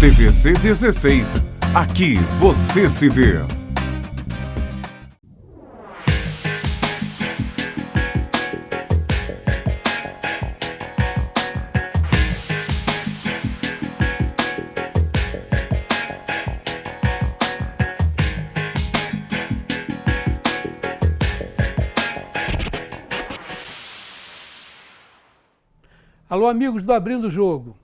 TVC 16. Aqui você se vê. Alô, amigos do Abrindo o Jogo.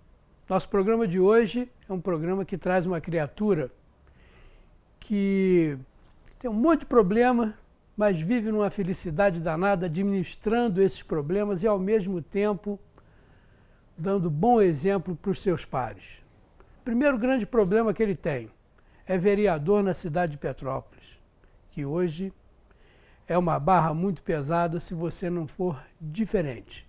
Nosso programa de hoje é um programa que traz uma criatura que tem um monte de problema, mas vive numa felicidade danada administrando esses problemas e, ao mesmo tempo, dando bom exemplo para os seus pares. O primeiro grande problema que ele tem é vereador na cidade de Petrópolis, que hoje é uma barra muito pesada se você não for diferente.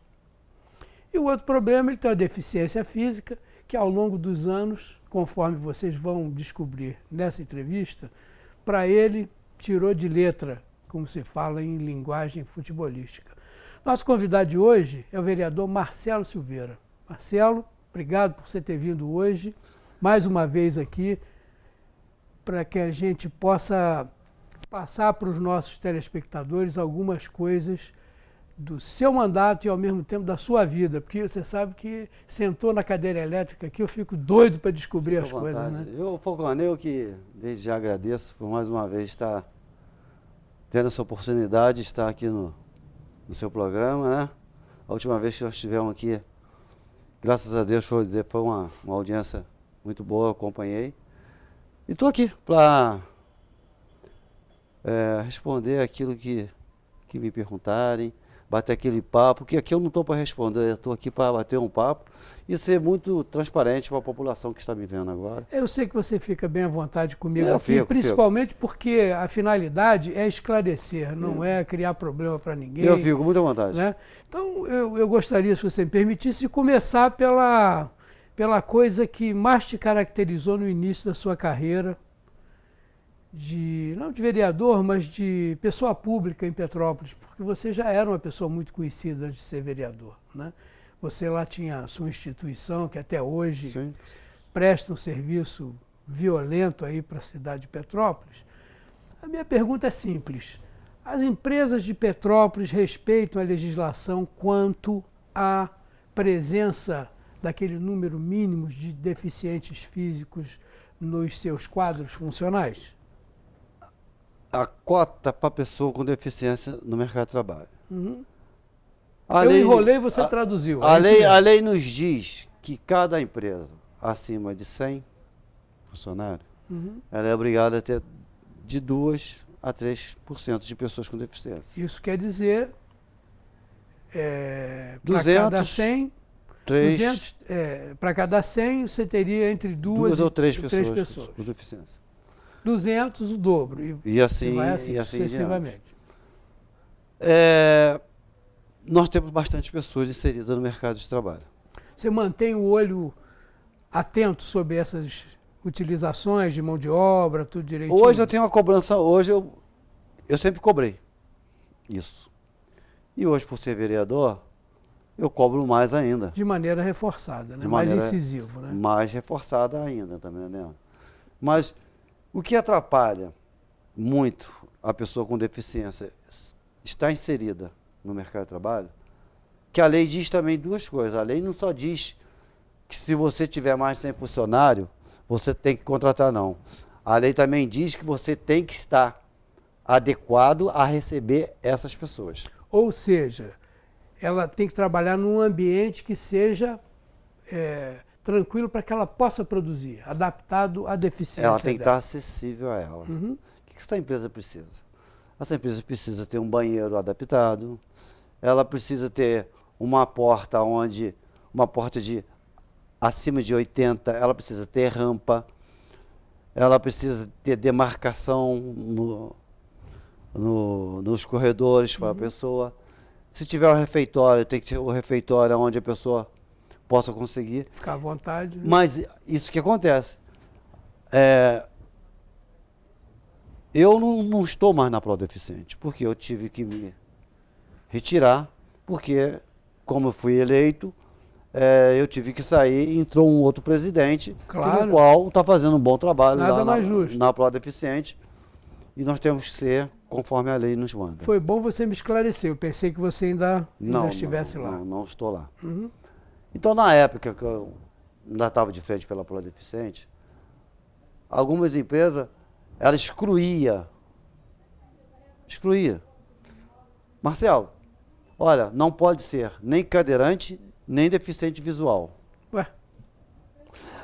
E o outro problema, ele tem uma deficiência física, que ao longo dos anos, conforme vocês vão descobrir nessa entrevista, para ele tirou de letra, como se fala em linguagem futebolística. Nosso convidado de hoje é o vereador Marcelo Silveira. Marcelo, obrigado por você ter vindo hoje, mais uma vez aqui, para que a gente possa passar para os nossos telespectadores algumas coisas do seu mandato e, ao mesmo tempo, da sua vida. Porque você sabe que sentou na cadeira elétrica aqui, eu fico doido para descobrir as coisas, né? Eu, Pocoanel, que desde já agradeço por mais uma vez estar tendo essa oportunidade de estar aqui no seu programa, né? A última vez que nós estivemos aqui, graças a Deus, foi uma audiência muito boa, eu acompanhei. E estou aqui para responder aquilo que me perguntarem, bater aquele papo, porque aqui eu não estou para responder, eu estou aqui para bater um papo e ser muito transparente para a população que está me vendo agora. Eu sei que você fica bem à vontade comigo aqui, principalmente porque a finalidade é esclarecer, não é criar problema para ninguém. Eu fico muito à vontade. Né? Então, eu gostaria, se você me permitisse, de começar pela coisa que mais te caracterizou no início da sua carreira, não de vereador, mas de pessoa pública em Petrópolis, porque você já era uma pessoa muito conhecida antes de ser vereador, né? Você lá tinha a sua instituição, que até hoje Sim. presta um serviço violento aí para a cidade de Petrópolis. A minha pergunta é simples. As empresas de Petrópolis respeitam a legislação quanto à presença daquele número mínimo de deficientes físicos nos seus quadros funcionais? A cota para pessoa com deficiência no mercado de trabalho. Uhum. Eu enrolei e você traduziu. A lei nos diz que cada empresa acima de 100 funcionários, ela é obrigada a ter de 2% a 3% de pessoas com deficiência. Isso quer dizer, para cada 100, para cada 100 você teria entre duas ou três pessoas com deficiência. 200, o dobro. E assim, vai assim, e assim sucessivamente. Nós temos bastante pessoas inseridas no mercado de trabalho. Você mantém o olho atento sobre essas utilizações de mão de obra, tudo direitinho? Hoje eu tenho uma cobrança, eu sempre cobrei isso. E hoje, por ser vereador, eu cobro mais ainda. De maneira reforçada, né? Mais incisivo, né? Mais reforçada ainda, tá entendendo? Mas o que atrapalha muito a pessoa com deficiência estar inserida no mercado de trabalho, que a lei diz também duas coisas. A lei não só diz que se você tiver mais de 100 funcionários, você tem que contratar, não. A lei também diz que você tem que estar adequado a receber essas pessoas. Ou seja, ela tem que trabalhar num ambiente que seja tranquilo para que ela possa produzir, adaptado à deficiência Ela tem que dela. estar acessível a ela. O que essa empresa precisa? Essa empresa precisa ter um banheiro adaptado, ela precisa ter uma porta de acima de 80, ela precisa ter rampa, ela precisa ter demarcação nos corredores para a pessoa. Se tiver um refeitório, tem que ter um refeitório onde a pessoa possa conseguir. Ficar à vontade. Né? Mas isso que acontece. Eu não estou mais na Prodeficiente, porque eu tive que me retirar, porque, como eu fui eleito, eu tive que sair, entrou um outro presidente, Claro. no qual está fazendo um bom trabalho Nada lá mais justo. na Prodeficiente, e nós temos que ser conforme a lei nos manda. Foi bom você me esclarecer. Eu pensei que você ainda estivesse lá. Não estou lá. Uhum. Então, na época que eu ainda estava de frente pela Prodeficiente, algumas empresas, ela excluía. Marcelo, olha, não pode ser nem cadeirante, nem deficiente visual. Ué,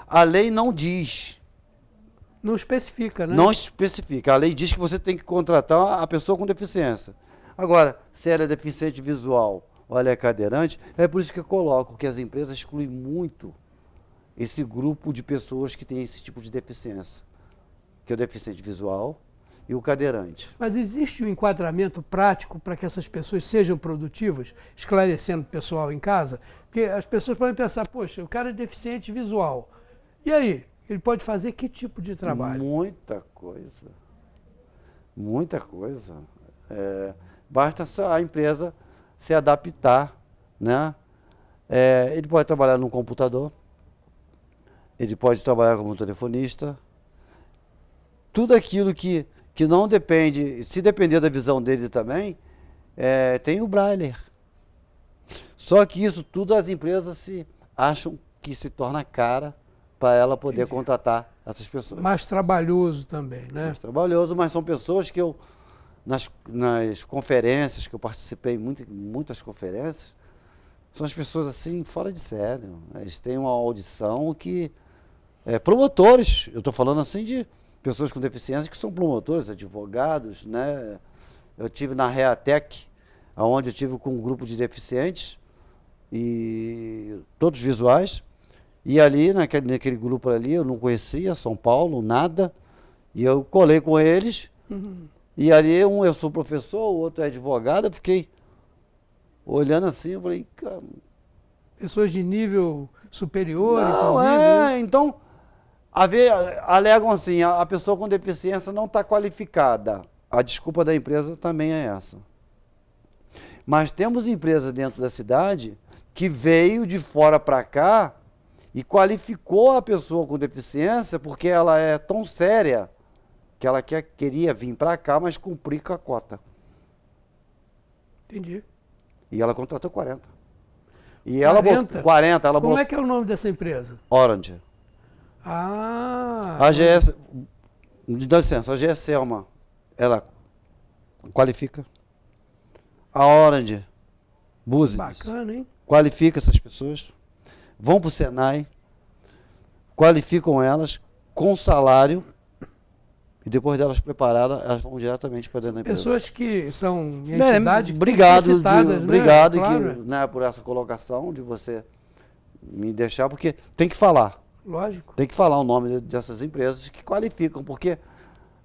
A lei não diz, não especifica, né? não especifica. A lei diz que você tem que contratar a pessoa com deficiência. Agora, se ela é deficiente visual ou ela é cadeirante, é por isso que eu coloco que as empresas excluem muito esse grupo de pessoas que têm esse tipo de deficiência, que é o deficiente visual e o cadeirante. Mas existe um enquadramento prático para que essas pessoas sejam produtivas, esclarecendo o pessoal em casa? Porque as pessoas podem pensar, poxa, o cara é deficiente visual. E aí? Ele pode fazer que tipo de trabalho? Muita coisa. Muita coisa. Basta só a empresa se adaptar, né? Ele pode trabalhar no computador, ele pode trabalhar como telefonista, tudo aquilo que não depende, se depender da visão dele também, tem o Braille. Só que isso tudo as empresas acham que se torna cara para ela poder Entendi. contratar essas pessoas. Mais trabalhoso também, né? Mais trabalhoso, mas são pessoas que nas conferências, que eu participei, muitas conferências, são as pessoas assim, fora de sério. Eles têm uma audição que... promotores, eu estou falando assim de pessoas com deficiência que são promotores, advogados, né? Eu tive na Reatec, onde eu tive com um grupo de deficientes, e todos visuais, e ali, naquele grupo ali, eu não conhecia São Paulo, nada, e eu colei com eles, e ali eu sou professor, o outro é advogado, eu fiquei olhando assim, eu falei, cara... Pessoas de nível superior, Não, inclusive. Né? então, alegam assim, a pessoa com deficiência não está qualificada. A desculpa da empresa também é essa. Mas temos empresas dentro da cidade que veio de fora para cá e qualificou a pessoa com deficiência porque ela é tão séria que ela queria vir para cá, mas cumprir com a cota. Entendi. E ela contratou 40. E 40? ela botou 40, ela Como botou é que é o nome dessa empresa? Orange. Ah, A GS, dá licença, a GS Selma, ela qualifica. A Orange, Business, bacana, hein? qualifica essas pessoas. Vão para o Senai, qualificam elas com salário e depois delas preparadas, elas vão diretamente para dentro da empresa. Pessoas que são entidades que Obrigado, têm que ser citadas, obrigado né? Claro, né, por essa colocação de você me deixar, porque tem que falar. lógico. Tem que falar o nome dessas empresas que qualificam, porque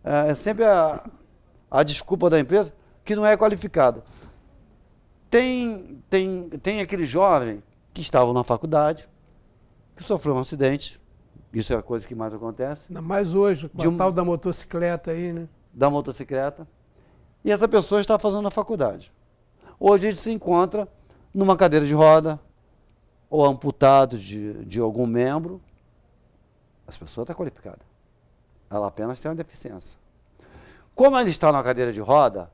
é sempre a desculpa da empresa que não é qualificado. Tem aquele jovem que estava na faculdade, que sofreu um acidente, isso é a coisa que mais acontece, Ainda mais hoje, com De a um- tal da motocicleta aí, né? da motocicleta, e essa pessoa está fazendo a faculdade. Hoje ele se encontra numa cadeira de roda, ou amputado de algum membro. Essa pessoa está qualificada. Ela apenas tem uma deficiência. Como ele está na cadeira de roda,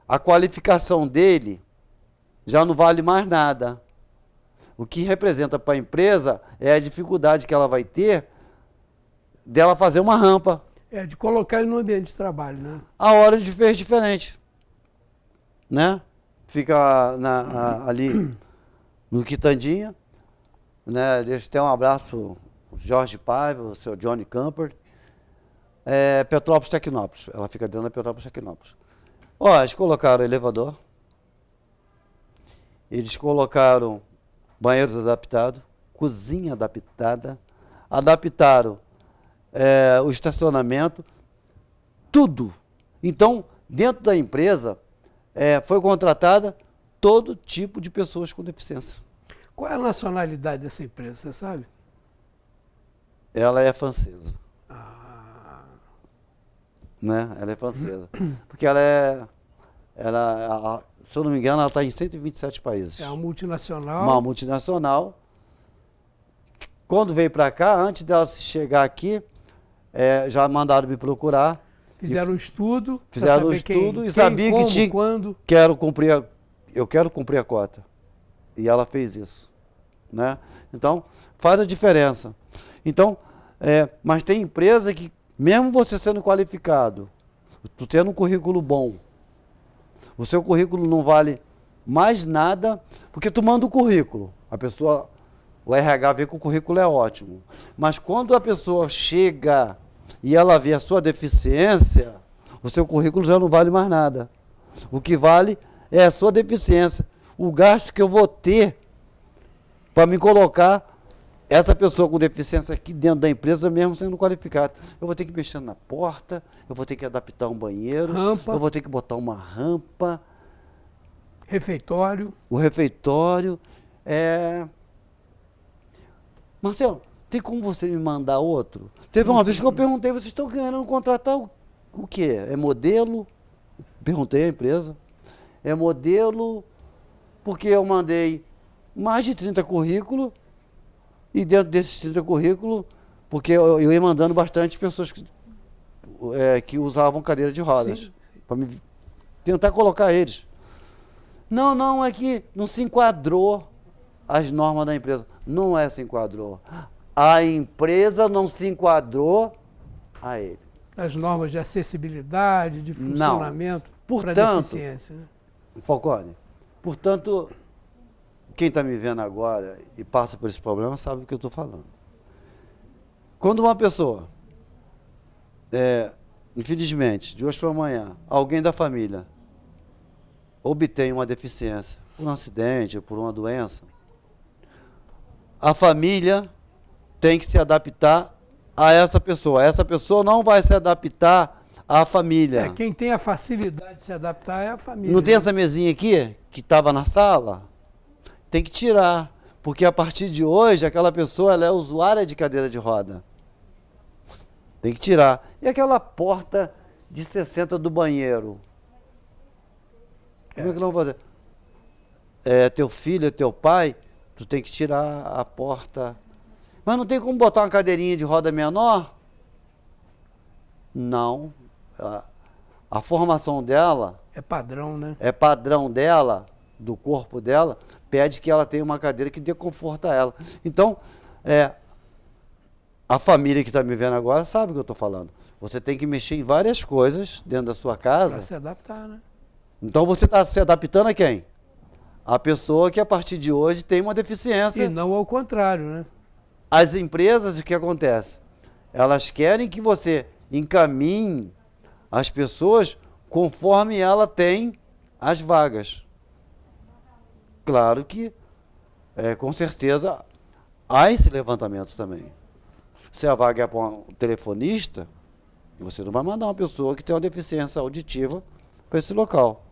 a qualificação dele já não vale mais nada. O que representa para a empresa é a dificuldade que ela vai ter dela fazer uma rampa. De colocar ele no ambiente de trabalho, né? A hora de fez diferente. Né? Fica ali no Quitandinha. Né? Deixa eu ter um abraço pro Jorge Paiva, o seu Johnny Camper. Petrópolis Tecnópolis. Ela fica dentro da Petrópolis Tecnópolis. Ó, eles colocaram elevador. Eles colocaram banheiros adaptados, cozinha adaptada, adaptaram o estacionamento, tudo. Então, dentro da empresa, foi contratada todo tipo de pessoas com deficiência. Qual é a nacionalidade dessa empresa, você sabe? Ela é francesa. Ah, Né? Ela é francesa. Porque se eu não me engano, ela está em 127 países. é uma multinacional. Uma multinacional quando veio para cá, antes dela chegar aqui, já mandaram me procurar. Fizeram um estudo. Fizeram um saber estudo quem, e sabia como, que tinha. quando. Eu quero cumprir a cota. E ela fez isso. Né? Então, faz a diferença. Então, mas tem empresa que, mesmo você sendo qualificado, tu tendo um currículo bom, o seu currículo não vale mais nada, porque tu manda o currículo. A pessoa, o RH vê que o currículo é ótimo. Mas quando a pessoa chega e ela vê a sua deficiência, o seu currículo já não vale mais nada. O que vale é a sua deficiência. O gasto que eu vou ter para me colocar essa pessoa com deficiência aqui dentro da empresa, mesmo sendo qualificado. Eu vou ter que mexer na porta, eu vou ter que adaptar um banheiro, Rampa. eu vou ter que botar uma rampa, Refeitório. o refeitório. Marcelo, tem como você me mandar outro? Teve uma vez que eu perguntei, vocês estão querendo contratar o quê? É modelo? Perguntei à empresa. É modelo, porque eu mandei mais de 30 currículos, e dentro desses 30 currículos, porque eu ia mandando bastante pessoas que usavam cadeira de rodas, para me tentar colocar eles. Não, é que não se enquadrou as normas da empresa. Não se enquadrou. A empresa não se enquadrou a ele. As normas de acessibilidade, de funcionamento para deficiência. Né? Falcone, portanto, quem está me vendo agora e passa por esse problema sabe do que eu estou falando. Quando uma pessoa, infelizmente, de hoje para amanhã, alguém da família obtém uma deficiência, por um acidente, por uma doença, a família tem que se adaptar a essa pessoa. Essa pessoa não vai se adaptar à família. Quem tem a facilidade de se adaptar é a família. Não tem essa mesinha aqui, que estava na sala? Tem que tirar, porque a partir de hoje, aquela pessoa ela é usuária de cadeira de roda. Tem que tirar. E aquela porta de 60 do banheiro? Como é que não vou fazer? Teu filho, teu pai, tu tem que tirar a porta. Mas não tem como botar uma cadeirinha de roda menor? Não. A formação dela... É padrão, né? É padrão dela, do corpo dela, pede que ela tenha uma cadeira que dê conforto a ela. Então, a família que está me vendo agora sabe o que eu estou falando. Você tem que mexer em várias coisas dentro da sua casa. Para se adaptar, né? Então você está se adaptando a quem? A pessoa que a partir de hoje tem uma deficiência. E não ao contrário, né? As empresas, o que acontece? Elas querem que você encaminhe as pessoas conforme ela tem as vagas. Claro que, com certeza, há esse levantamento também. Se a vaga é para um telefonista, você não vai mandar uma pessoa que tem uma deficiência auditiva para esse local.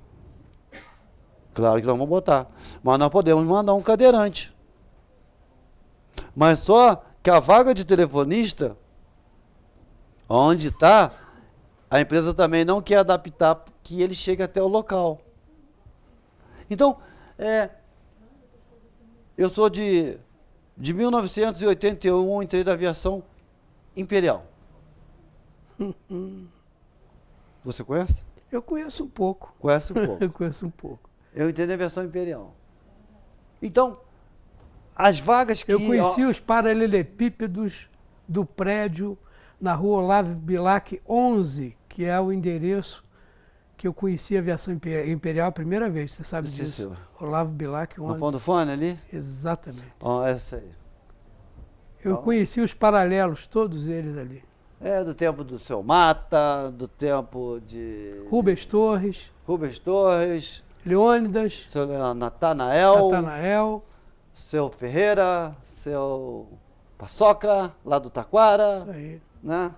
Claro que nós vamos botar. Mas nós podemos mandar um cadeirante. Mas só que a vaga de telefonista, onde está, a empresa também não quer adaptar que ele chegue até o local. Então, eu sou de 1981, entrei na aviação Imperial. Você conhece? Eu conheço um pouco. Conhece um pouco. Eu conheço um pouco. Eu entrei na aviação Imperial. Então, as vagas que... Eu conheci os paralelepípedos do prédio na rua Olavo Bilac 11, que é o endereço que eu conheci a aviação Imperial a primeira vez, você sabe disso? Senhor. Olavo Bilac 11. Na Pão do Fone ali? Exatamente. Essa aí. Eu conheci os paralelos, todos eles ali. Do tempo do seu Mata, do tempo de... Rubens Torres. Rubens Torres. Leônidas. Seu Natanael. Seu Ferreira. Seu Paçoca, lá do Taquara. Isso aí. Né?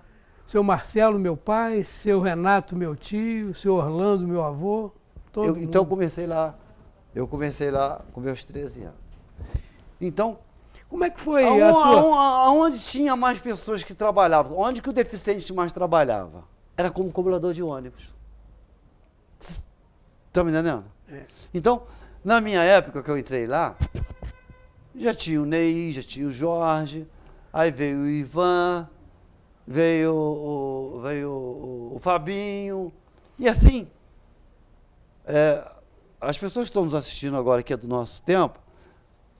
Seu Marcelo, meu pai. Seu Renato, meu tio. Seu Orlando, meu avô. Então eu comecei lá com meus 13 anos. Então... Como é que foi a tua... Aonde tinha mais pessoas que trabalhavam? Onde que o deficiente mais trabalhava? Era como cobrador de ônibus. Tá me entendendo? Então, na minha época que eu entrei lá, já tinha o Ney, já tinha o Jorge, Aí veio o Ivan, veio o Fabinho, e assim, as pessoas que estão nos assistindo agora, que é do nosso tempo,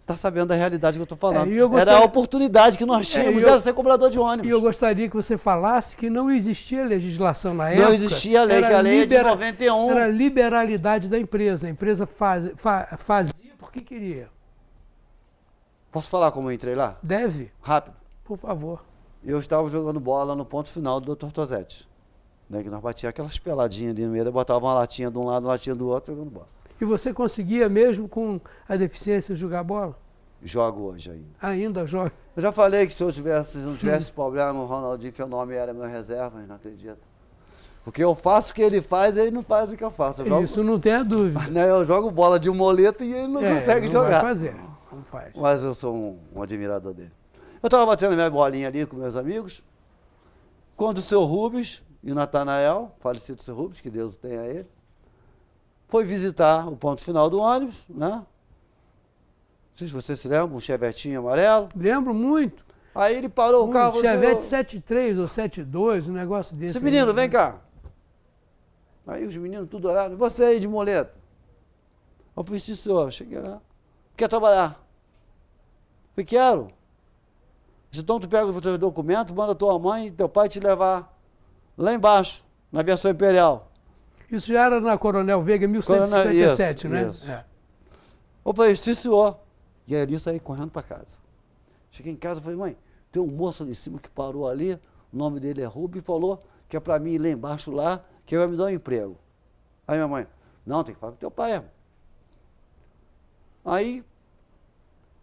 tá sabendo da realidade que eu estou falando. Era a oportunidade que nós tínhamos, era ser cobrador de ônibus. E eu gostaria que você falasse que não existia legislação na época. Não existia lei, que a lei é de 91. Era a liberalidade da empresa. A empresa fazia porque queria. Posso falar como eu entrei lá? Deve. Rápido. Por favor. Eu estava jogando bola no ponto final do Dr. Tosetti. Né, que nós batíamos aquelas peladinhas ali no meio, botava uma latinha de um lado, uma latinha do outro, jogando bola. E você conseguia mesmo com a deficiência jogar bola? Jogo hoje ainda. Ainda joga? Eu já falei que se eu não tivesse problema, o Ronaldinho Fenômeno era meu reserva, mas não acredito. Porque eu faço o que ele faz, ele não faz o que eu faço. Isso não tem a dúvida. Né, eu jogo bola de moleta e ele não consegue jogar. Vai fazer, não faz. Mas eu sou um admirador dele. Eu estava batendo minha bolinha ali com meus amigos, quando o seu Rubens e o Natanael, falecido seu Rubens, que Deus o tenha a ele, foi visitar o ponto final do ônibus, né? Não sei se você se lembra, um chevetinho amarelo. Lembro muito. Aí ele parou o carro... Um Chevette 73 ou 72, um negócio desse. Esse menino, vem cá. Aí os meninos tudo olharam, você aí de moleta. Eu falei, sim, senhor, cheguei lá. Quer trabalhar? Eu falei, quero. Então tu pega os teus documentos, manda tua mãe e teu pai te levar lá embaixo, na versão imperial. Isso já era na Coronel Veiga, 1157, né? Isso. Eu falei, sim, senhor. E aí ele saí correndo para casa. Cheguei em casa e falei, mãe, tem um moço ali em cima que parou ali, o nome dele é Rubens, e falou que é para mim ir lá embaixo lá, que vai me dar um emprego. Aí minha mãe, não, tem que falar com teu pai. Aí,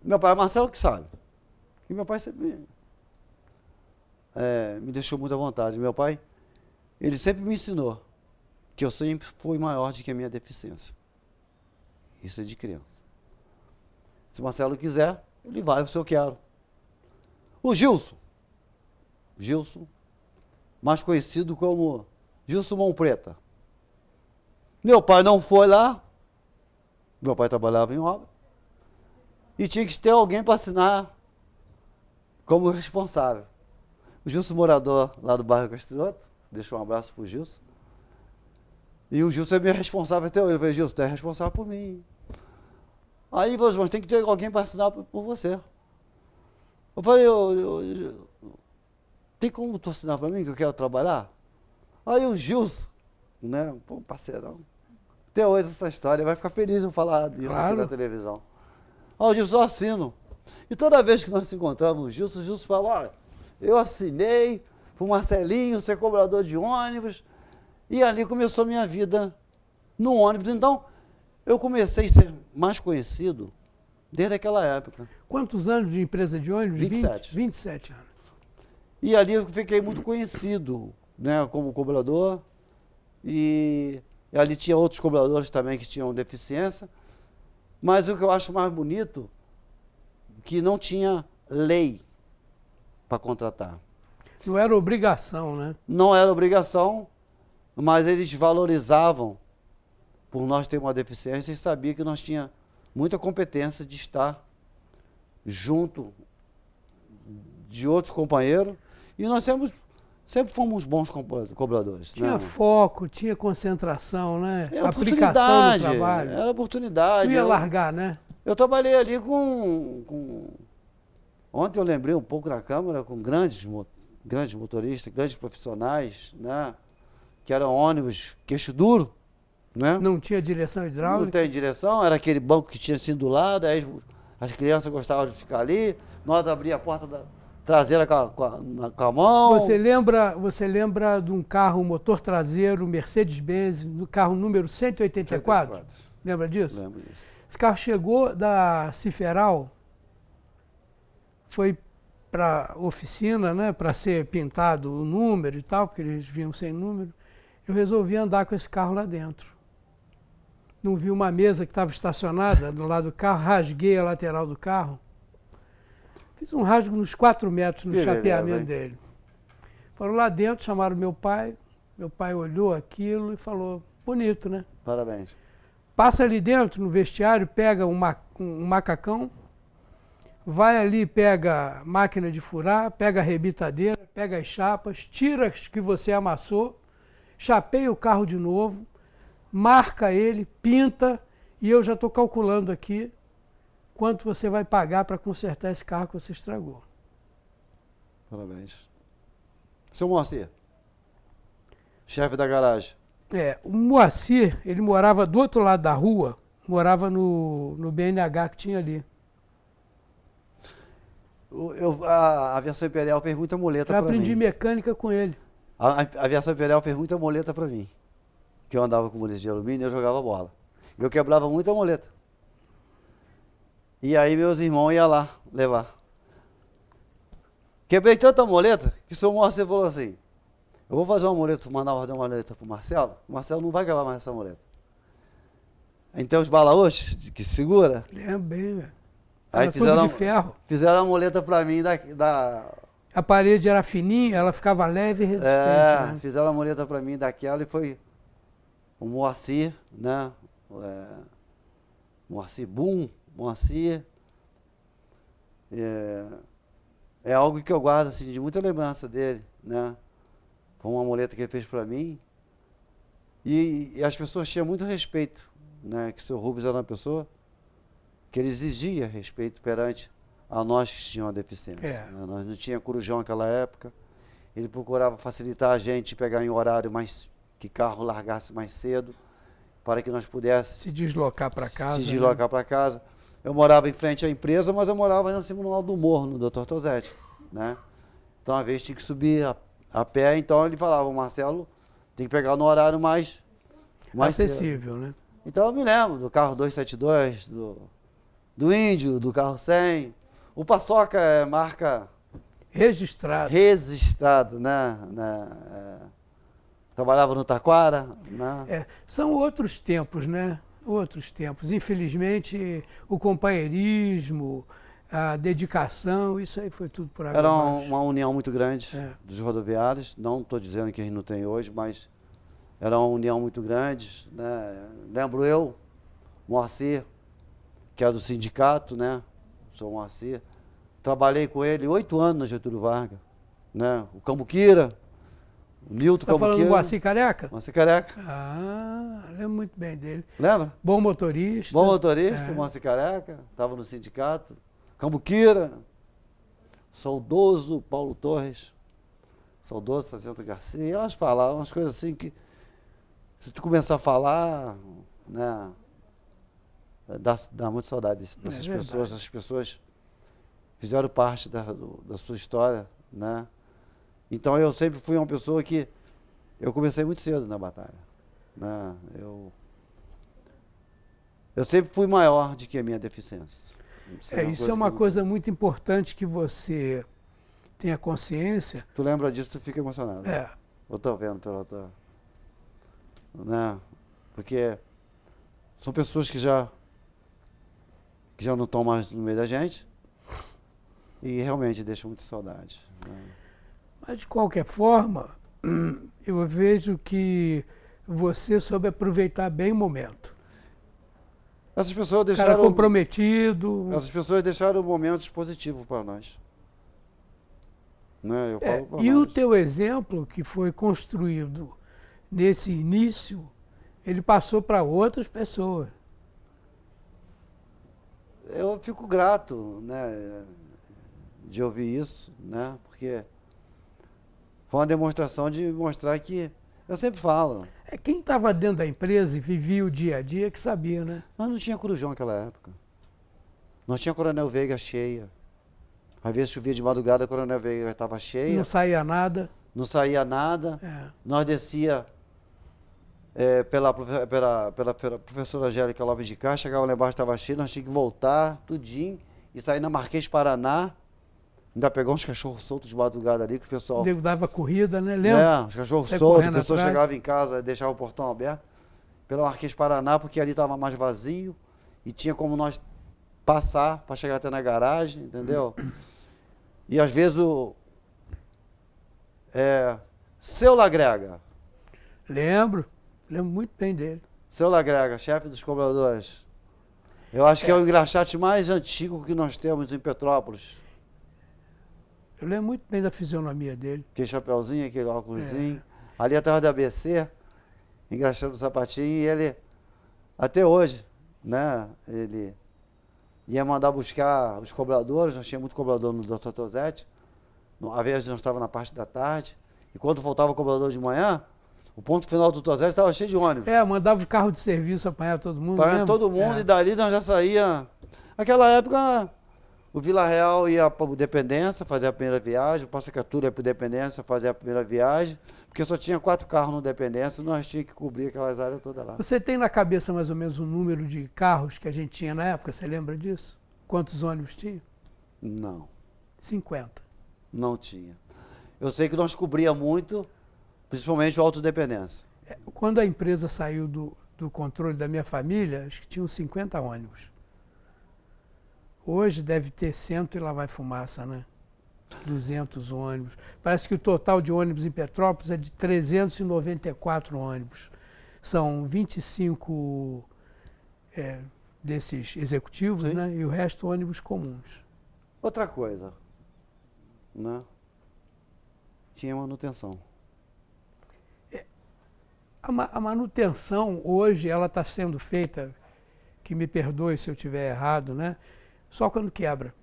meu pai, Marcelo, que sabe. E meu pai sempre me deixou muito à vontade. Meu pai, ele sempre me ensinou que eu sempre fui maior do que a minha deficiência. Isso é de criança. Se o Marcelo quiser, ele vai, se eu quero. O Gilson, mais conhecido como Gilson Mão Preta. Meu pai não foi lá, meu pai trabalhava em obra, e tinha que ter alguém para assinar como responsável. O Gilson, morador lá do bairro Castroto, deixa um abraço pro Gilson. E o Gilson é meu responsável até hoje. Eu falei, Gilson, tu é responsável por mim. Aí, mas tem que ter alguém para assinar por você. Eu falei, tem como tu assinar para mim que eu quero trabalhar? Aí o Gilson, né, pô, parceirão, até hoje essa história, vai ficar feliz em falar disso aqui na televisão. Aí o Gilson, eu assino. E toda vez que nós nos encontramos, o Gilson fala, olha, eu assinei para o Marcelinho ser cobrador de ônibus, e ali começou a minha vida no ônibus. Então, eu comecei a ser mais conhecido desde aquela época. Quantos anos de empresa de ônibus? 27. 27 anos. E ali eu fiquei muito conhecido, né, como cobrador, e ali tinha outros cobradores também que tinham deficiência, mas o que eu acho mais bonito, que não tinha lei para contratar. Não era obrigação, né? Não era obrigação, mas eles valorizavam por nós ter uma deficiência e sabia que nós tínhamos muita competência de estar junto de outros companheiros e nós sempre fomos bons cobradores. Tinha né? foco, tinha concentração, né? Era aplicação no trabalho. Era oportunidade. Não ia largar, né? Eu trabalhei ali Ontem eu lembrei um pouco na Câmara com grandes motoristas, grandes profissionais, né? Que eram ônibus queixo duro, né? Não tinha direção hidráulica? Não tem direção, era aquele banco que tinha assim do lado, aí as crianças gostavam de ficar ali, nós abríamos a porta traseira com a mão. Você lembra de um carro motor traseiro, Mercedes-Benz, no carro número 184? Lembra disso? Lembro disso. Esse carro chegou da Ciferal, foi para a oficina, né, para ser pintado o número e tal, porque eles vinham sem número. Eu resolvi andar com esse carro lá dentro. Não vi uma mesa que estava estacionada do lado do carro, rasguei a lateral do carro. Fiz um rasgo nos 4 metros no chapeamento dele. Foram lá dentro, chamaram meu pai olhou aquilo e falou, bonito, né? Parabéns. Passa ali dentro, no vestiário, pega um macacão, vai ali, pega a máquina de furar, pega a rebitadeira, pega as chapas, tira as que você amassou, chapeia o carro de novo, marca ele, pinta, e eu já estou calculando aqui quanto você vai pagar para consertar esse carro que você estragou. Parabéns. Seu Moacir, chefe da garagem. O Moacir, ele morava do outro lado da rua, morava no BNH que tinha ali. A aviação imperial fez muita muleta Eu para mim. aprendi mecânica com ele. A aviação imperial fez muita muleta para mim. Que eu andava com muleta de alumínio e eu jogava bola. Eu quebrava muita muleta. E aí meus irmãos iam lá levar. Quebrei tanta muleta que o seu Moacir falou assim: eu vou fazer uma muleta, mandar fazer uma muleta pro Marcelo. O Marcelo não vai quebrar mais essa muleta. Então os balaús que segura. Lembro bem, velho. Aí Era tubo de ferro. Fizeram a muleta pra mim A parede era fininha, ela ficava leve e resistente, né? Fizeram a muleta pra mim daquela e foi o Moacir, né? Moacir Boom, Moacir. É algo que eu guardo assim, de muita lembrança dele, né? Foi uma muleta que ele fez pra mim. E as pessoas tinham muito respeito, né? Que o seu Rubens era uma pessoa que ele exigia respeito perante a nós que tínhamos uma deficiência. Né? Nós não tínhamos corujão naquela época. Ele procurava facilitar a gente, pegar em horário mais que carro largasse mais cedo, para que nós pudéssemos se deslocar para casa. Se deslocar, né, para casa. Eu morava em frente à empresa, mas eu morava em cima do alto do morro, no Dr. Tosetti, né? Então, uma vez tinha que subir a pé, então ele falava: o Marcelo tem que pegar no horário mais acessível, cedo, né? Então eu me lembro do carro 272, do Índio, do carro 100. O Paçoca é marca registrado, né? Trabalhava no Taquara, né? São outros tempos, né? Outros tempos. Infelizmente, o companheirismo, a dedicação, isso aí foi tudo por água abaixo. Era uma união muito grande dos rodoviários. Não estou dizendo que a gente não tem hoje, mas era uma união muito grande, né? Lembro eu, Moacir, que era do sindicato, né? Sou Moacir. Trabalhei com ele 8 anos na Getúlio Vargas, né? O Cambuquira, o Milton Cambuquira. Você está falando do Moacir Careca? Moacir Careca. Ah, lembro muito bem dele. Lembra? Bom motorista. Bom motorista, Moacir Careca. Estava no sindicato. Cambuquira. Saudoso Paulo Torres. Saudoso Sargento Garcia. Umas palavras, umas coisas assim que, se tu começar a falar, né, dá muita saudade dessas pessoas. Essas pessoas fizeram parte da sua história, né? Então eu sempre fui uma pessoa que eu comecei muito cedo na batalha, né? Eu sempre fui maior do que a minha deficiência. Isso é uma coisa muito importante que você tenha consciência. Tu lembra disso, tu fica emocionado. Eu tô vendo pela tua, né? Porque são pessoas que já não estão mais no meio da gente e realmente deixam muita saudade, né? Mas, de qualquer forma, eu vejo que você soube aproveitar bem o momento. Essas pessoas deixaram... Cara comprometido. Essas pessoas deixaram momentos positivos para nós. Né? Eu falo para nós. O teu exemplo, que foi construído nesse início, ele passou para outras pessoas. Eu fico grato, né, de ouvir isso, né, porque foi uma demonstração de mostrar que, eu sempre falo... Quem estava dentro da empresa e vivia o dia a dia que sabia, né? Nós não tinha corujão naquela época. Nós tinha Coronel Veiga cheia. Às vezes chovia de madrugada, a Coronel Veiga estava cheia. Não saía nada. Não saía nada. Nós descia pela professora Angélica Lopes de Castro, chegava lá embaixo, estava cheio, nós tínhamos que voltar, tudinho, e sair na Marquês de Paraná. Ainda pegou uns cachorros soltos de madrugada ali, que o pessoal... Dava corrida, né? Lembra? Os cachorros soltos, a pessoa chegava em casa, deixava o portão aberto, pela Marquês de Paraná, porque ali estava mais vazio, e tinha como nós passar para chegar até na garagem, entendeu? E às vezes Seu Lagrega. Lembro muito bem dele. Seu Lagrega, chefe dos cobradores. Eu acho que é o engraxate mais antigo que nós temos em Petrópolis. Eu lembro muito bem da fisionomia dele. Aquele chapeuzinho, aquele óculosinho. Ali atrás da ABC, engraxando o sapatinho, e ele, até hoje, né? Ele ia mandar buscar os cobradores, nós tínhamos muito cobrador no Dr. Tosetti. Às vezes nós estávamos na parte da tarde, e quando voltava o cobrador de manhã, o ponto final do Tosetti estava cheio de ônibus. Mandava o carro de serviço apanhar todo mundo. Apanhar todo mundo, e dali nós já saía. Naquela época, o Vila Real ia para o Dependência fazer a primeira viagem, o Passacatura ia para o Dependência fazer a primeira viagem, porque só tinha 4 carros no Dependência e nós tínhamos que cobrir aquelas áreas todas lá. Você tem na cabeça mais ou menos o número de carros que a gente tinha na época? Você lembra disso? Quantos ônibus tinha? Não, 50. não tinha. Eu sei que nós cobria muito, principalmente o Autodependência. Quando a empresa saiu do controle da minha família, acho que tinha uns 50 ônibus. Hoje deve ter 100 e lá vai fumaça, né? 200 ônibus. Parece que o total de ônibus em Petrópolis é de 394 ônibus. São 25 desses executivos, Sim. né? E o resto ônibus comuns. Outra coisa, né? Tinha manutenção. A manutenção hoje ela está sendo feita, que me perdoe se eu estiver errado, né? Só quando quebra.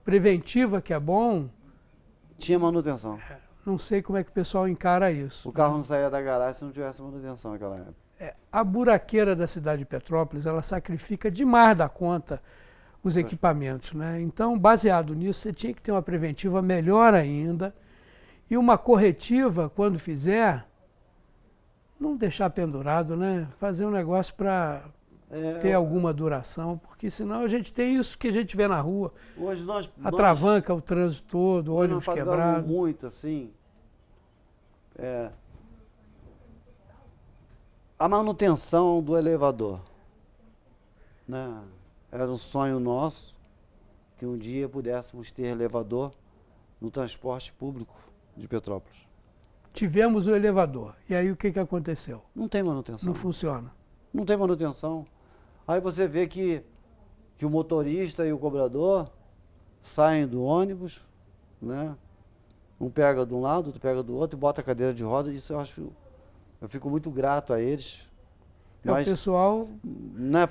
Preventiva, que é bom, Tinha manutenção. não sei como é que o pessoal encara isso. O carro não saía da garagem se não tivesse manutenção naquela época. A buraqueira da cidade de Petrópolis, ela sacrifica demais da conta os equipamentos, né? Então, baseado nisso, você tinha que ter uma preventiva melhor ainda e uma corretiva, quando fizer, não deixar pendurado, né? Fazer um negócio para ter alguma duração, porque senão a gente tem isso que a gente vê na rua. Hoje nós Atravanca o trânsito todo, ônibus nós pagamos quebrado. muito, assim. A manutenção do elevador, né? Era um sonho nosso que um dia pudéssemos ter elevador no transporte público de Petrópolis. Tivemos o elevador. E aí o que aconteceu? Não tem manutenção. Não funciona. Não tem manutenção. Aí você vê que o motorista e o cobrador saem do ônibus, né? Um pega de um lado, outro pega do outro e bota a cadeira de roda. Isso eu fico muito grato a eles. O pessoal... Né,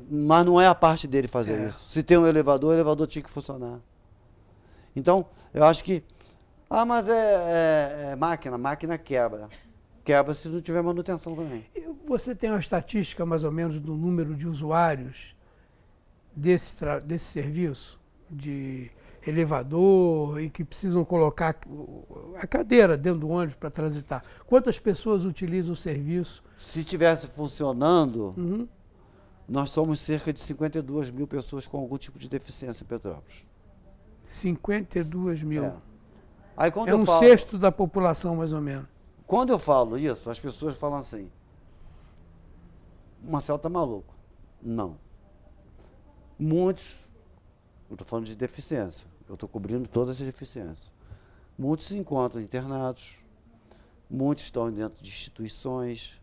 mas não é a parte dele fazer isso. Se tem um elevador, o elevador tinha que funcionar. Então, eu acho que... mas é máquina quebra. Quebra se não tiver manutenção também. Você tem uma estatística mais ou menos do número de usuários desse serviço? De elevador e que precisam colocar a cadeira dentro do ônibus para transitar. Quantas pessoas utilizam o serviço? Se tivesse funcionando, nós somos cerca de 52 mil pessoas com algum tipo de deficiência em Petrópolis. 52 mil. Aí, quando é um sexto da população, mais ou menos. Quando eu falo isso, as pessoas falam assim, o Marcelo tá maluco. Não. Muitos, eu estou falando de deficiência, eu estou cobrindo todas as deficiências. Muitos se encontram internados, muitos estão dentro de instituições,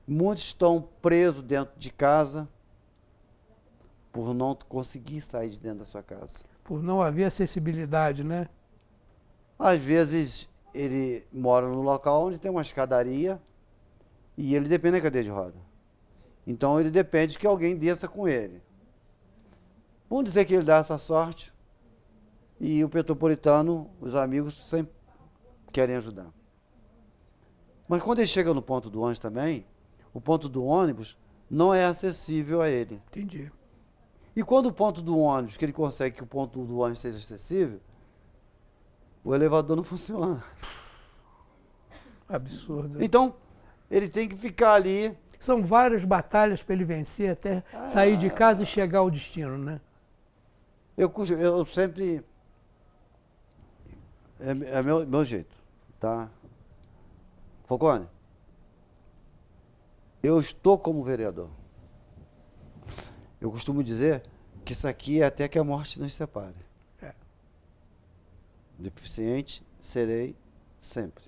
muitos estão presos dentro de casa por não conseguir sair de dentro da sua casa. Por não haver acessibilidade, né? Às vezes ele mora no local onde tem uma escadaria e ele depende da cadeira de roda. Então ele depende que alguém desça com ele. Vamos dizer que ele dá essa sorte e o petropolitano, os amigos sempre querem ajudar. Mas quando ele chega no ponto do ônibus também, o ponto do ônibus não é acessível a ele. Entendi. E quando o ponto do ônibus, que ele consegue que o ponto do ônibus seja acessível, o elevador não funciona. Absurdo. Então, ele tem que ficar ali. São várias batalhas para ele vencer até sair de casa e chegar ao destino, né? Eu sempre... É meu jeito, tá? Falcone, eu estou como vereador. Eu costumo dizer que isso aqui é até que a morte nos separe. Deficiente serei sempre.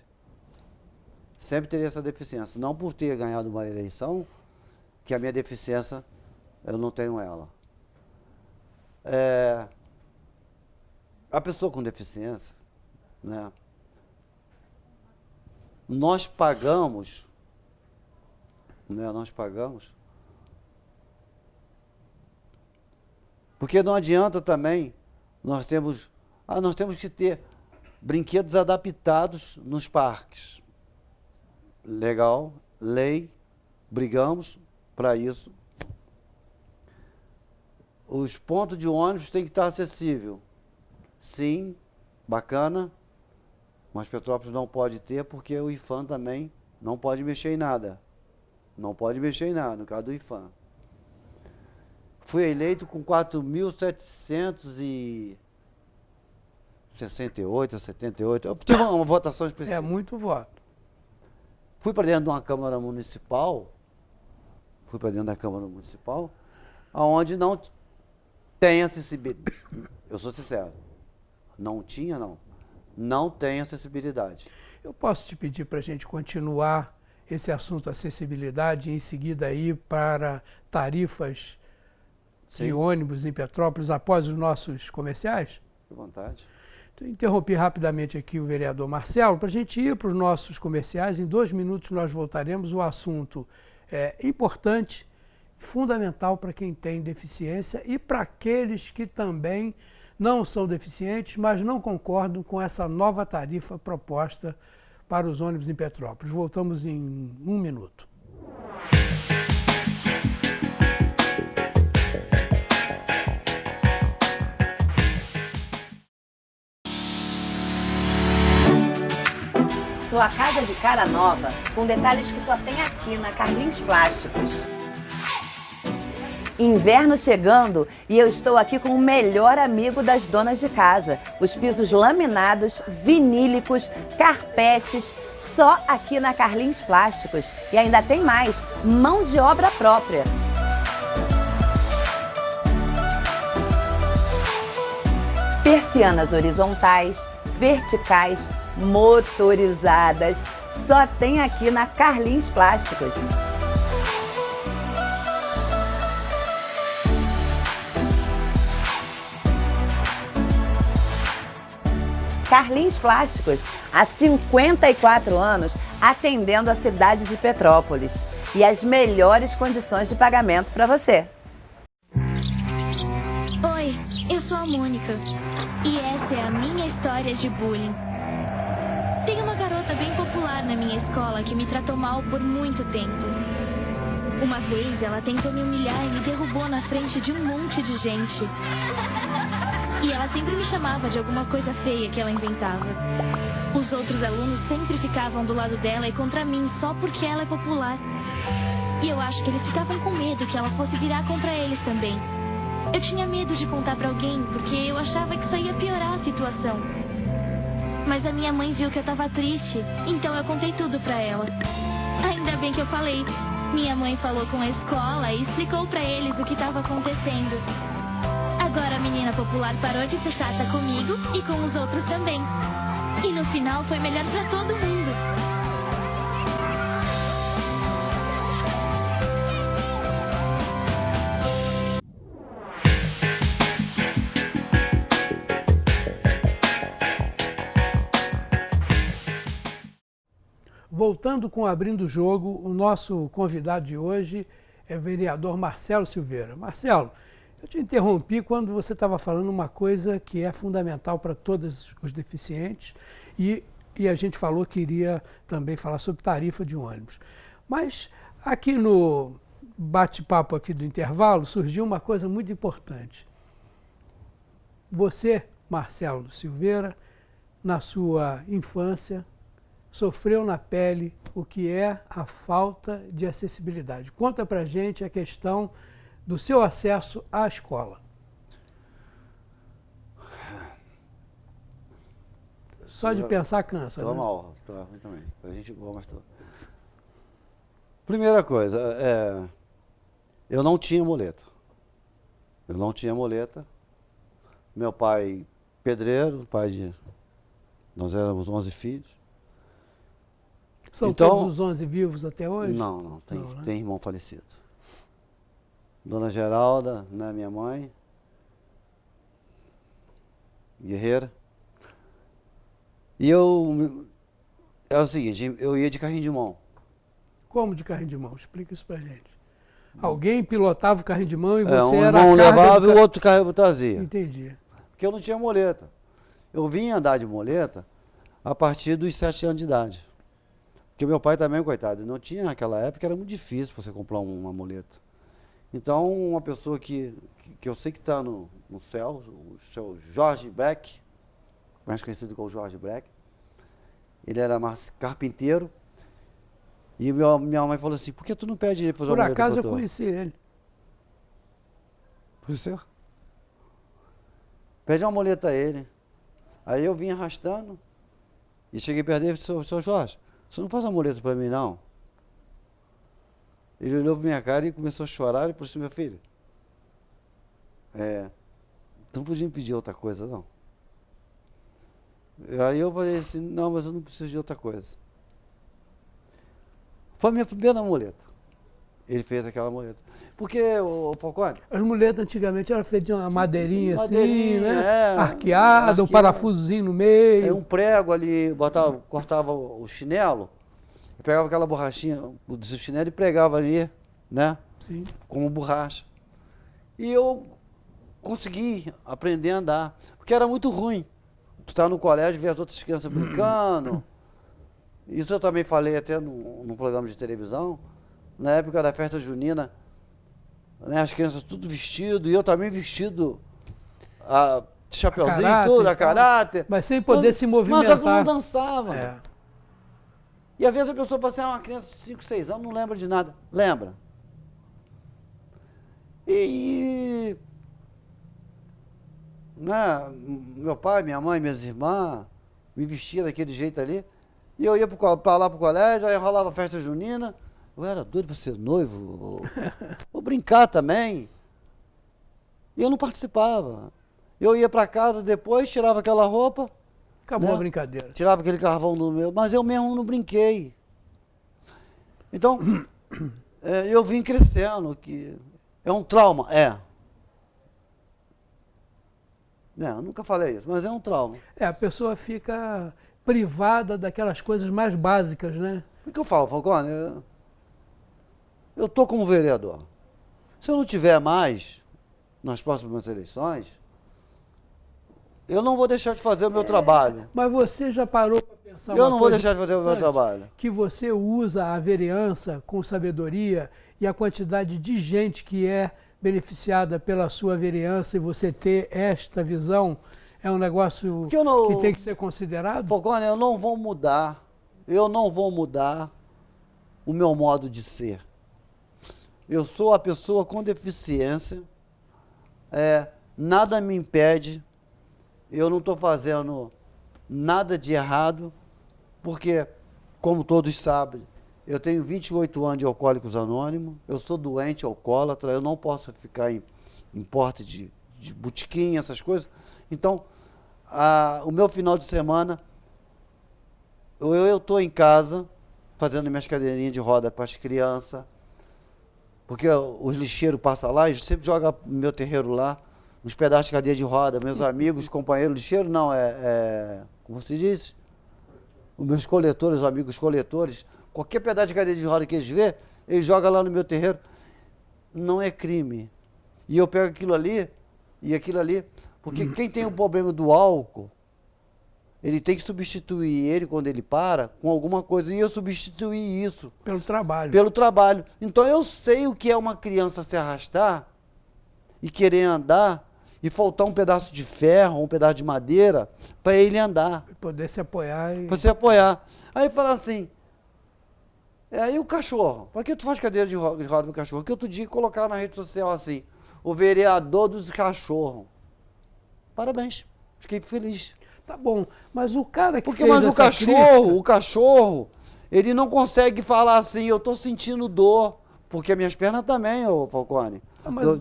Sempre terei essa deficiência. Não por ter ganhado uma eleição que a minha deficiência eu não tenho ela. A pessoa com deficiência, né? Nós pagamos, porque não adianta também, nós temos que ter brinquedos adaptados nos parques. Legal, lei, brigamos para isso. Os pontos de ônibus têm que estar acessível. Sim, bacana, mas Petrópolis não pode ter porque o IPHAN também não pode mexer em nada. Não pode mexer em nada, no caso do IPHAN. Fui eleito com 4.768, 78. Eu tive uma votação específica. É muito voto. Fui para dentro de uma Câmara Municipal, onde não tem acessibilidade. Eu sou sincero. Não tinha, não. Não tem acessibilidade. Eu posso te pedir para a gente continuar esse assunto acessibilidade e em seguida ir para tarifas Sim. de ônibus em Petrópolis após os nossos comerciais? Fique à vontade. Então, interrompi rapidamente aqui o vereador Marcelo para a gente ir para os nossos comerciais. Em 2 minutos nós voltaremos. O assunto é importante, fundamental para quem tem deficiência e para aqueles que também não são deficientes, mas não concordam com essa nova tarifa proposta para os ônibus em Petrópolis. Voltamos em 1 minuto. Sua casa de cara nova, com detalhes que só tem aqui na Carlinhos Plásticos. Inverno chegando e eu estou aqui com o melhor amigo das donas de casa. Os pisos laminados, vinílicos, carpetes, só aqui na Carlinhos Plásticos. E ainda tem mais, mão de obra própria. Persianas horizontais, verticais, motorizadas, só tem aqui na Carlinhos Plásticos. Carlinhos Plásticos, há 54 anos, atendendo a cidade de Petrópolis. E as melhores condições de pagamento para você. Oi, eu sou a Mônica. E essa é a minha história de bullying. Tem uma garota bem popular na minha escola que me tratou mal por muito tempo. Uma vez ela tentou me humilhar e me derrubou na frente de um monte de gente. E ela sempre me chamava de alguma coisa feia que ela inventava. Os outros alunos sempre ficavam do lado dela e contra mim só porque ela é popular. E eu acho que eles ficavam com medo que ela fosse virar contra eles também. Eu tinha medo de contar pra alguém porque eu achava que isso ia piorar a situação. Mas a minha mãe viu que eu tava triste, então eu contei tudo pra ela. Ainda bem que eu falei. Minha mãe falou com a escola e explicou pra eles o que tava acontecendo. Agora a menina popular parou de ser chata comigo e com os outros também. E no final foi melhor pra todo mundo. Voltando com Abrindo o Jogo, o nosso convidado de hoje é o vereador Marcelo Silveira. Marcelo, eu te interrompi quando você estava falando uma coisa que é fundamental para todos os deficientes e a gente falou que iria também falar sobre tarifa de ônibus. Mas aqui no bate-papo aqui do intervalo surgiu uma coisa muito importante. Você, Marcelo Silveira, na sua infância, sofreu na pele o que é a falta de acessibilidade. Conta pra gente a questão do seu acesso à escola. Só de pensar cansa, Tô né? mal, tô ruim também. A gente boa, mas tô. Primeira coisa, eu não tinha muleta. Meu pai, pedreiro, nós éramos 11 filhos. São então, todos os 11 vivos até hoje? Não, Não, né? tem irmão falecido. Dona Geralda, né, minha mãe, guerreira. E era o seguinte, eu ia de carrinho de mão. Como de carrinho de mão? Explica isso pra gente. Alguém pilotava o carrinho de mão e você Um era irmão a carga levava do e o outro carro trazia. Entendi. Porque eu não tinha muleta. Eu vim andar de muleta a partir dos 7 anos de idade. Porque meu pai também, coitado, não tinha naquela época, era muito difícil você comprar uma muleta. Então, uma pessoa que eu sei que está no céu, o seu Jorge Black, mais conhecido como Jorge Black, ele era carpinteiro, e minha mãe falou assim, por que tu não pede ele para fazer Por uma muleta acaso pra eu tu? conheci ele. Conheceu? Pede uma muleta a ele. Aí eu vim arrastando, e cheguei perto dele e disse, seu Jorge, você não faz uma muleta para mim, não? Ele olhou para minha cara e começou a chorar e falou assim, meu filho, tu não podia me pedir outra coisa, não. Aí eu falei assim, não, mas eu não preciso de outra coisa. Foi a minha primeira muleta. Ele fez aquela muleta. Porque, o Falcone... As muletas antigamente eram feitas de uma madeirinha assim, Madeirinha, né? Arqueada, um parafusozinho no meio. Aí um prego ali, cortava o chinelo, eu pegava aquela borrachinha do chinelo e pregava ali, né? Sim. Como borracha. E eu consegui aprender a andar, porque era muito ruim. Tu tá no colégio, ver as outras crianças brincando. Isso eu também falei até num programa de televisão, na época da festa junina, né, as crianças tudo vestido, e eu também vestido, de chapeuzinho, tudo, a caráter. Mas sem poder se movimentar. Mas eu não dançava. É. E às vezes a pessoa fala assim, uma criança de 5, 6 anos não lembra de nada. Lembra. Né, meu pai, minha mãe, minhas irmãs, me vestiam daquele jeito ali. E eu ia pra lá pro colégio, aí rolava a festa junina. Eu era doido pra ser noivo, ou brincar também. E eu não participava. Eu ia pra casa depois, tirava aquela roupa. Acabou né? a brincadeira. Tirava aquele carvão do meu, mas eu mesmo não brinquei. Então, eu vim crescendo, que é um trauma, eu nunca falei isso, mas é um trauma. A pessoa fica privada daquelas coisas mais básicas, né? O que eu falo, Falcone? Eu estou como vereador. Se eu não tiver mais nas próximas eleições, eu não vou deixar de fazer o meu trabalho. Mas você já parou para pensar Eu não vou deixar de fazer o meu trabalho. Que você usa a vereança com sabedoria e a quantidade de gente que é beneficiada pela sua vereança e você ter esta visão é um negócio que tem que ser considerado? Falcone, eu não vou mudar o meu modo de ser. Eu sou a pessoa com deficiência, nada me impede, eu não estou fazendo nada de errado, porque, como todos sabem, eu tenho 28 anos de Alcoólicos Anônimos, eu sou doente alcoólatra, eu não posso ficar em porta de botequim, essas coisas. Então, o meu final de semana, eu estou em casa, fazendo minhas cadeirinhas de roda para as crianças, porque os lixeiros passam lá e sempre jogam no meu terreiro lá, uns pedaços de cadeira de roda, meus amigos, companheiros, lixeiro não, como se diz? Os meus coletores, os amigos coletores, qualquer pedaço de cadeira de roda que eles vê, eles jogam lá no meu terreiro. Não é crime. E eu pego aquilo ali, porque quem tem o problema do álcool, ele tem que substituir ele, quando ele para, com alguma coisa. E eu substituí isso. Pelo trabalho. Pelo trabalho. Então eu sei o que é uma criança se arrastar e querer andar e faltar um pedaço de ferro, um pedaço de madeira, para ele andar. Poder se apoiar. Para se apoiar. Aí fala assim, e o cachorro? Para que tu faz cadeira de roda pro cachorro? Que outro dia colocaram na rede social assim, o vereador dos cachorros. Parabéns, fiquei feliz. Tá bom, mas o cara que Porque, fez mas essa o cachorro, ele não consegue falar assim, eu tô sentindo dor, porque minhas pernas também, ô Falcone,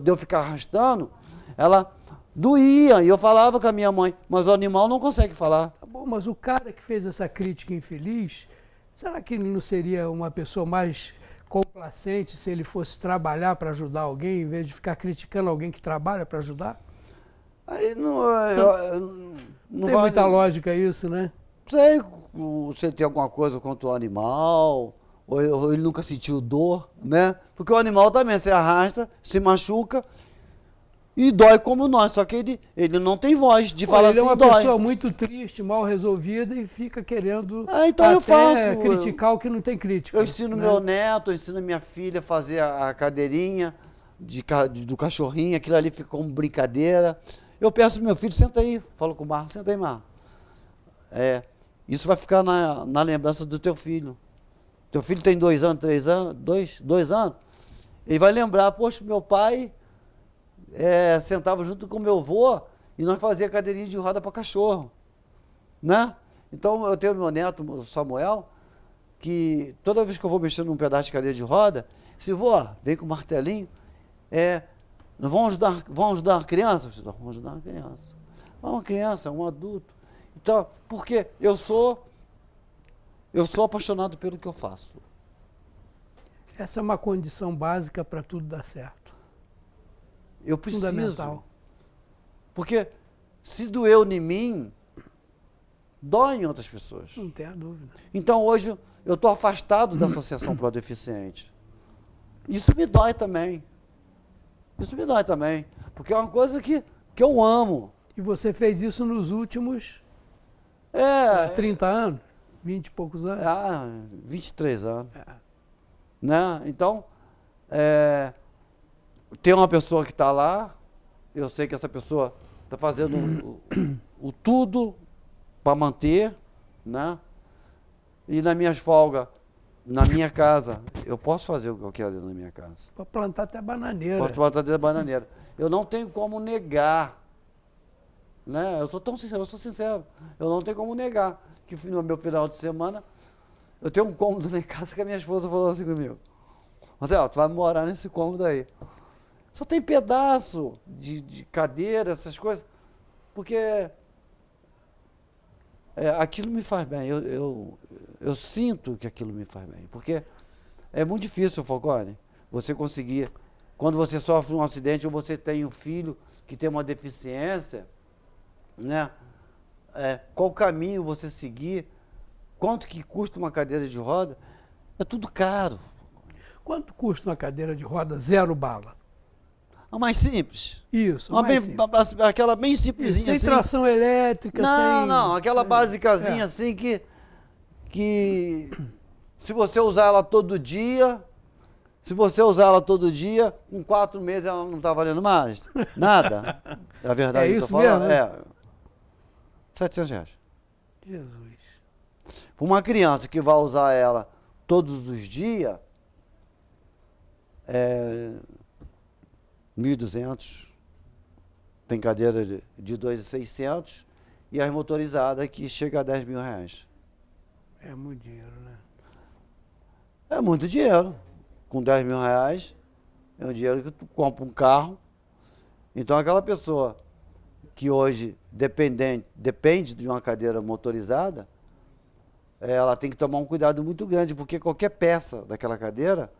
de eu ficar arrastando, ela doía, e eu falava com a minha mãe, mas o animal não consegue falar. Tá bom, mas o cara que fez essa crítica infeliz, será que ele não seria uma pessoa mais complacente se ele fosse trabalhar para ajudar alguém, em vez de ficar criticando alguém que trabalha para ajudar? Aí não, não Tem muita lógica isso, né? sei se ele tem alguma coisa contra o animal, ou ele nunca sentiu dor, né? Porque o animal também se arrasta, se machuca e dói como nós, só que ele não tem voz de falar Ele assim, é uma dói. pessoa muito triste, mal resolvida e fica querendo Então eu faço. criticar o que não tem crítica. Eu ensino né? meu neto, eu ensino minha filha a fazer a cadeirinha do cachorrinho, aquilo ali fica como brincadeira. Eu peço pro meu filho, senta aí, falo com o Marcos, senta aí, Marcos. Isso vai ficar na lembrança do teu filho. Teu filho tem 2 anos, 3 anos, 2 anos, ele vai lembrar, poxa, meu pai sentava junto com meu avô e nós fazia cadeirinha de roda para cachorro, né? Então eu tenho meu neto, o Samuel, que toda vez que eu vou mexer num pedaço de cadeira de roda, se vô, vem com o martelinho, nós vamos ajudar uma criança? Vamos ajudar uma criança. Uma criança, um adulto. Então, porque eu sou apaixonado pelo que eu faço. Essa é uma condição básica para tudo dar certo. Eu preciso. Fundamental. Porque se doeu em mim, dói em outras pessoas. Não tenha dúvida. Então hoje eu estou afastado da Associação Pro Deficiente. Isso me dói também. Isso me dói também. Porque é uma coisa que eu amo. E você fez isso nos últimos 30 anos? 20 e poucos anos? 23 anos. Né? Então, tem uma pessoa que está lá, eu sei que essa pessoa está fazendo o tudo para manter, né? E nas minhas folgas, na minha casa, eu posso fazer o que eu quero na minha casa. Para plantar até bananeira. Posso plantar até bananeira. Eu não tenho como negar, né? Eu sou tão sincero, eu sou sincero. Eu não tenho como negar que no meu final de semana eu tenho um cômodo lá em casa que a minha esposa falou assim comigo. Marcelo, tu vai morar nesse cômodo aí. Só tem pedaço de cadeira, essas coisas, porque aquilo me faz bem. Eu sinto que aquilo me faz bem, porque é muito difícil, Falcone, você conseguir, quando você sofre um acidente ou você tem um filho que tem uma deficiência, né? Qual caminho você seguir, quanto que custa uma cadeira de roda, é tudo caro. Quanto custa uma cadeira de roda 0 bala? A mais simples. Isso, aquela bem simplesinha sem assim. tração elétrica, sem... Não, aquela basicazinha assim que se você usar ela todo dia, com 4 meses ela não está valendo mais. Nada. É a verdade que eu isso tô falando. mesmo, né? R$700. Jesus. Para uma criança que vai usar ela todos os dias, 1.200. Tem cadeira de 2.600 e as motorizadas que chega a R$10.000. É muito dinheiro, né? É muito dinheiro. Com R$10.000 é um dinheiro que tu compra um carro. Então aquela pessoa que hoje depende de uma cadeira motorizada, ela tem que tomar um cuidado muito grande, porque qualquer peça daquela cadeira,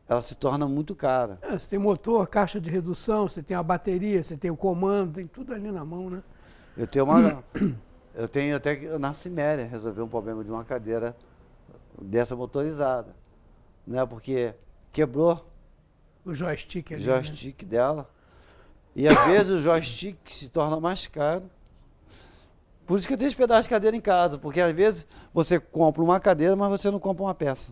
ela se torna muito cara. Você tem motor, caixa de redução, você tem a bateria, você tem o comando, tem tudo ali na mão, né? Eu tenho até que na Ciméria resolver um problema de uma cadeira dessa motorizada, né? Porque quebrou O joystick ali, o joystick dela. E às vezes o joystick se torna mais caro. Por isso que eu tenho esse pedaço de cadeira em casa, porque às vezes você compra uma cadeira, mas você não compra uma peça.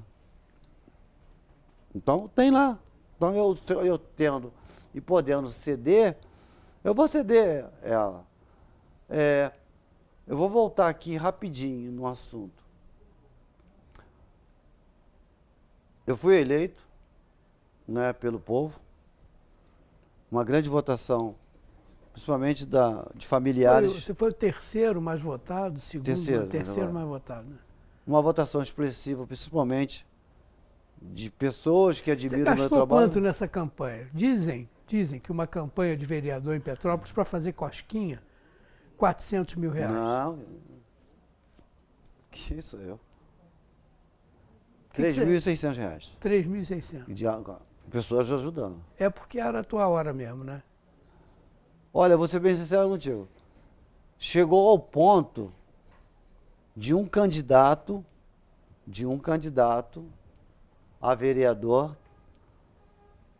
Então tem lá. Então eu tendo e podendo ceder, eu vou ceder ela. Eu vou voltar aqui rapidinho no assunto. Eu fui eleito, né, pelo povo, uma grande votação, principalmente de familiares. Você foi o terceiro mais votado, Terceiro mais votado. Né? Uma votação expressiva, principalmente de pessoas que admiram o meu Você gastou trabalho. quanto nessa campanha? Dizem que uma campanha de vereador em Petrópolis para fazer cosquinha, R$400 mil. Não, que isso eu. Que que você- R$ 3.600. 3.600. De pessoas ajudando. É porque era a tua hora mesmo, né? Olha, vou ser bem sincero contigo. Chegou ao ponto de um candidato a vereador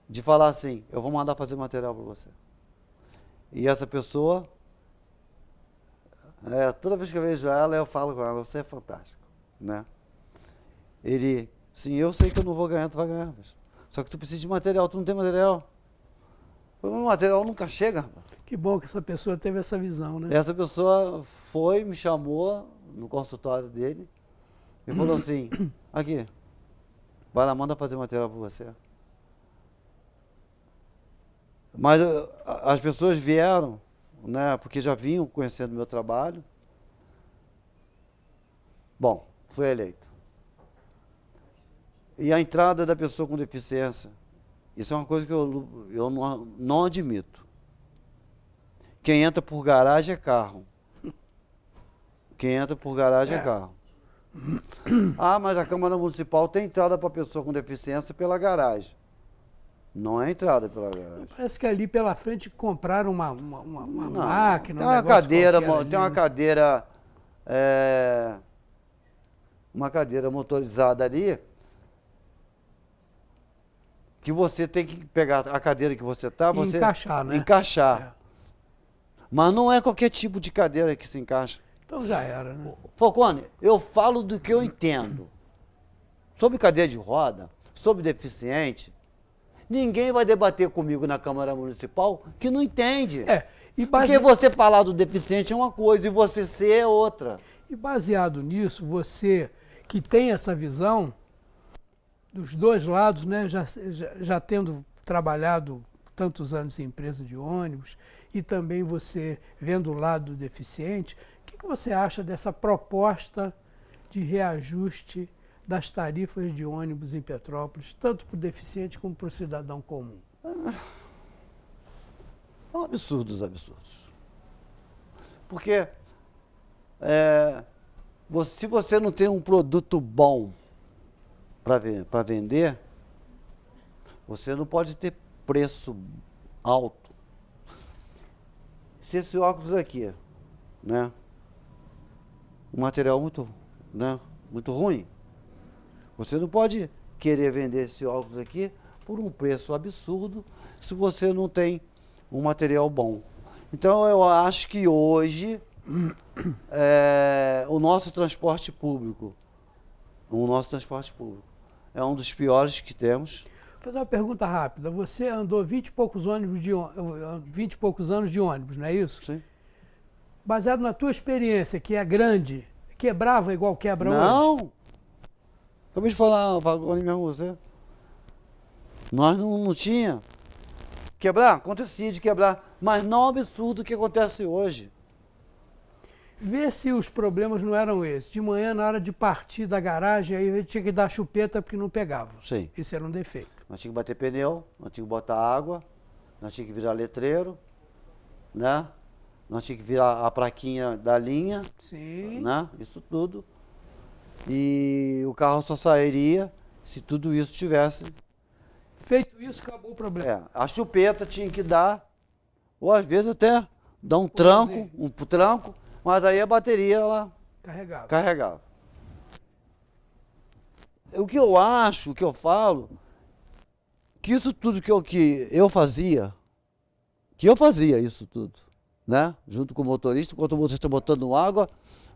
de falar assim, eu vou mandar fazer material para você. E essa pessoa, toda vez que eu vejo ela, eu falo com ela, você é fantástico, né? Ele, sim, eu sei que eu não vou ganhar, tu vai ganhar. Só que tu precisa de material, tu não tem material. O material nunca chega, rapaz. Que bom que essa pessoa teve essa visão, né? Essa pessoa foi, me chamou no consultório dele e falou assim, aqui, vai lá, manda fazer material para você. Mas as pessoas vieram, né, porque já vinham conhecendo o meu trabalho. Bom, fui eleito. E a entrada da pessoa com deficiência, isso é uma coisa que eu não admito. Quem entra por garagem é carro. Quem entra por garagem é carro. Ah, mas a Câmara Municipal tem entrada para pessoa com deficiência pela garagem. Não é entrada pela garagem. Parece que ali pela frente compraram uma Não, máquina, tem um uma negócio cadeira, qualquer ali, tem uma né? cadeira, uma cadeira motorizada ali, que você tem que pegar a cadeira que você está, E você encaixar, né? encaixar. É. Mas não é qualquer tipo de cadeira que se encaixa. Então já era, né? Falcone, eu falo do que eu entendo. Sobre cadeira de roda, sobre deficiente, ninguém vai debater comigo na Câmara Municipal que não entende. E Porque você falar do deficiente é uma coisa e você ser é outra. E baseado nisso, você que tem essa visão dos dois lados, né, já tendo trabalhado tantos anos em empresa de ônibus e também você vendo o lado do deficiente, o que você acha dessa proposta de reajuste das tarifas de ônibus em Petrópolis, tanto para o deficiente como para o cidadão comum? É um absurdo dos absurdos. Porque se você não tem um produto bom para vender, você não pode ter preço alto. Se esse óculos aqui, né, um material muito, né, muito ruim, você não pode querer vender esse óculos aqui por um preço absurdo se você não tem um material bom. Então eu acho que hoje o nosso transporte público é um dos piores que temos. Vou fazer uma pergunta rápida. Você andou 20 e poucos anos de ônibus, não é isso? Sim. Baseado na tua experiência, que é grande, quebrava igual quebra hoje? Não! Acabei de falar, Vagone mesmo você. Nós não tinha. Quebrar? Acontecia de quebrar. Mas não é um absurdo o que acontece hoje. Vê se os problemas não eram esses. De manhã, na hora de partir da garagem, aí ele tinha que dar chupeta porque não pegava. Sim. Isso era um defeito. Nós tínhamos que bater pneu, nós tínhamos que botar água, nós tínhamos que virar letreiro, né? Nós tínhamos que virar a plaquinha da linha, Sim. né? Isso tudo. E o carro só sairia se tudo isso tivesse. Feito isso, acabou o problema. A chupeta tinha que dar, ou às vezes até dar um tranco, mas aí a bateria ela Carregava. carregava. O que eu acho, o que eu falo, que isso tudo que eu fazia isso tudo, né? Junto com o motorista, enquanto o motorista está botando água,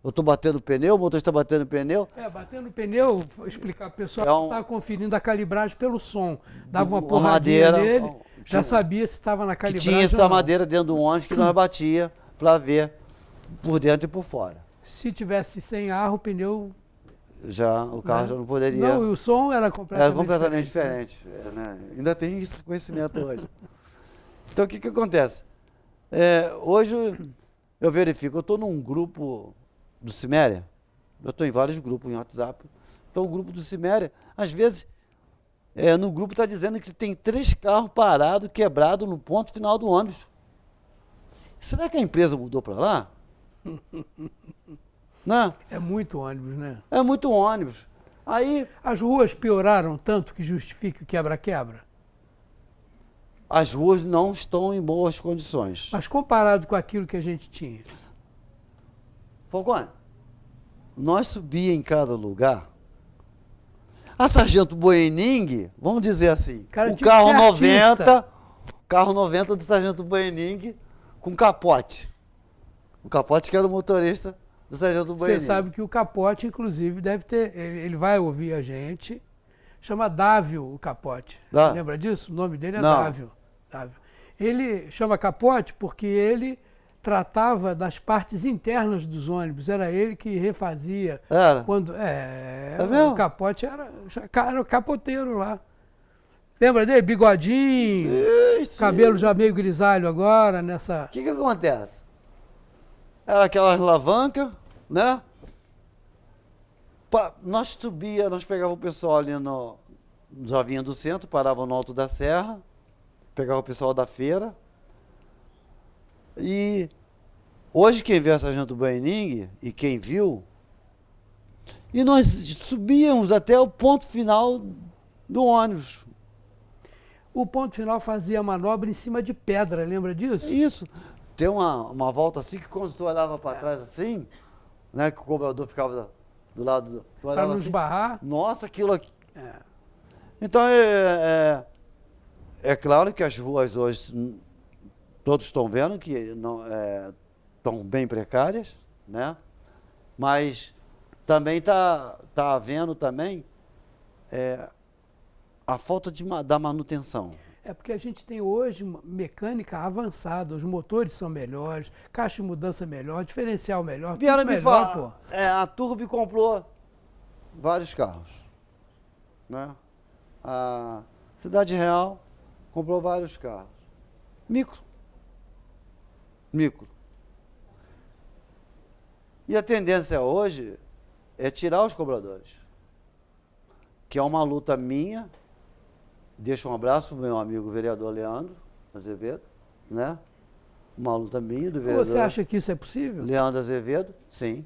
eu estou batendo pneu, o motorista está batendo pneu. Batendo pneu, vou explicar pro pessoal, É um- estava conferindo a calibragem pelo som. Dava uma Uma porradinha madeira, nele, já sabia se estava na Que calibragem tinha ou essa não. madeira dentro do ônibus que nós batia para ver por dentro e por fora. Se tivesse sem ar, o pneu... Já o carro já não poderia. Não, e o som era completamente, É completamente diferente. diferente. Né? Ainda tem esse conhecimento hoje. Então o que acontece? Hoje eu verifico, eu estou num grupo do Ciméria, eu estou em vários grupos em WhatsApp. Então o grupo do Ciméria, às vezes, no grupo está dizendo que tem 3 carros parados, quebrados no ponto final do ônibus. Será que a empresa mudou para lá? Não? É muito ônibus, né? É muito ônibus. Aí As ruas pioraram tanto que justifique o quebra-quebra? as ruas não estão em boas condições. Mas comparado com aquilo que a gente tinha. Falcone, nós subia em cada lugar. A Sargento Boening, vamos dizer assim, Cara, o tinha que carro ser 90, carro 90 do Sargento Boening com capote. O capote que era o motorista do Sargento Boening. Você sabe que o Capote, inclusive, deve ter. Ele vai ouvir a gente. Chama Dávio o Capote. Dá. Lembra disso? O nome dele é Não. Dávio. Dávio. Ele chama Capote porque ele tratava das partes internas dos ônibus. Era ele que refazia. Era? Quando, Tá vendo? o Capote era o capoteiro lá. Lembra dele? Bigodinho, Ixi. cabelo já meio grisalho agora, nessa. O que acontece? Era aquela alavanca, né? Nós subia, nós pegávamos o pessoal ali já vinha do centro, parava no alto da serra, pegava o pessoal da feira. E hoje quem vê a Sargento Boening e quem viu, e nós subíamos até o ponto final do ônibus. O ponto final fazia a manobra em cima de pedra, lembra disso? Isso. Tem uma volta assim que quando tu olhava para trás assim, né, que o cobrador ficava do lado do. Tu Para olhava não assim, esbarrar. nossa, aquilo aqui. Então é claro que as ruas hoje, todos estão vendo que não estão bem precárias, né? Mas também tá havendo também a falta da manutenção. É porque a gente tem hoje uma mecânica avançada, os motores são melhores, caixa de mudança melhor, diferencial melhor, Vieram tudo me melhor, pô. falar, a Turbi comprou vários carros, né? A Cidade Real comprou vários carros. Micro. E a tendência hoje é tirar os cobradores, que é uma luta minha. Deixo um abraço para o meu amigo vereador Leandro Azevedo, né? Uma luta minha do vereador. Você acha que isso é possível? Leandro Azevedo, sim,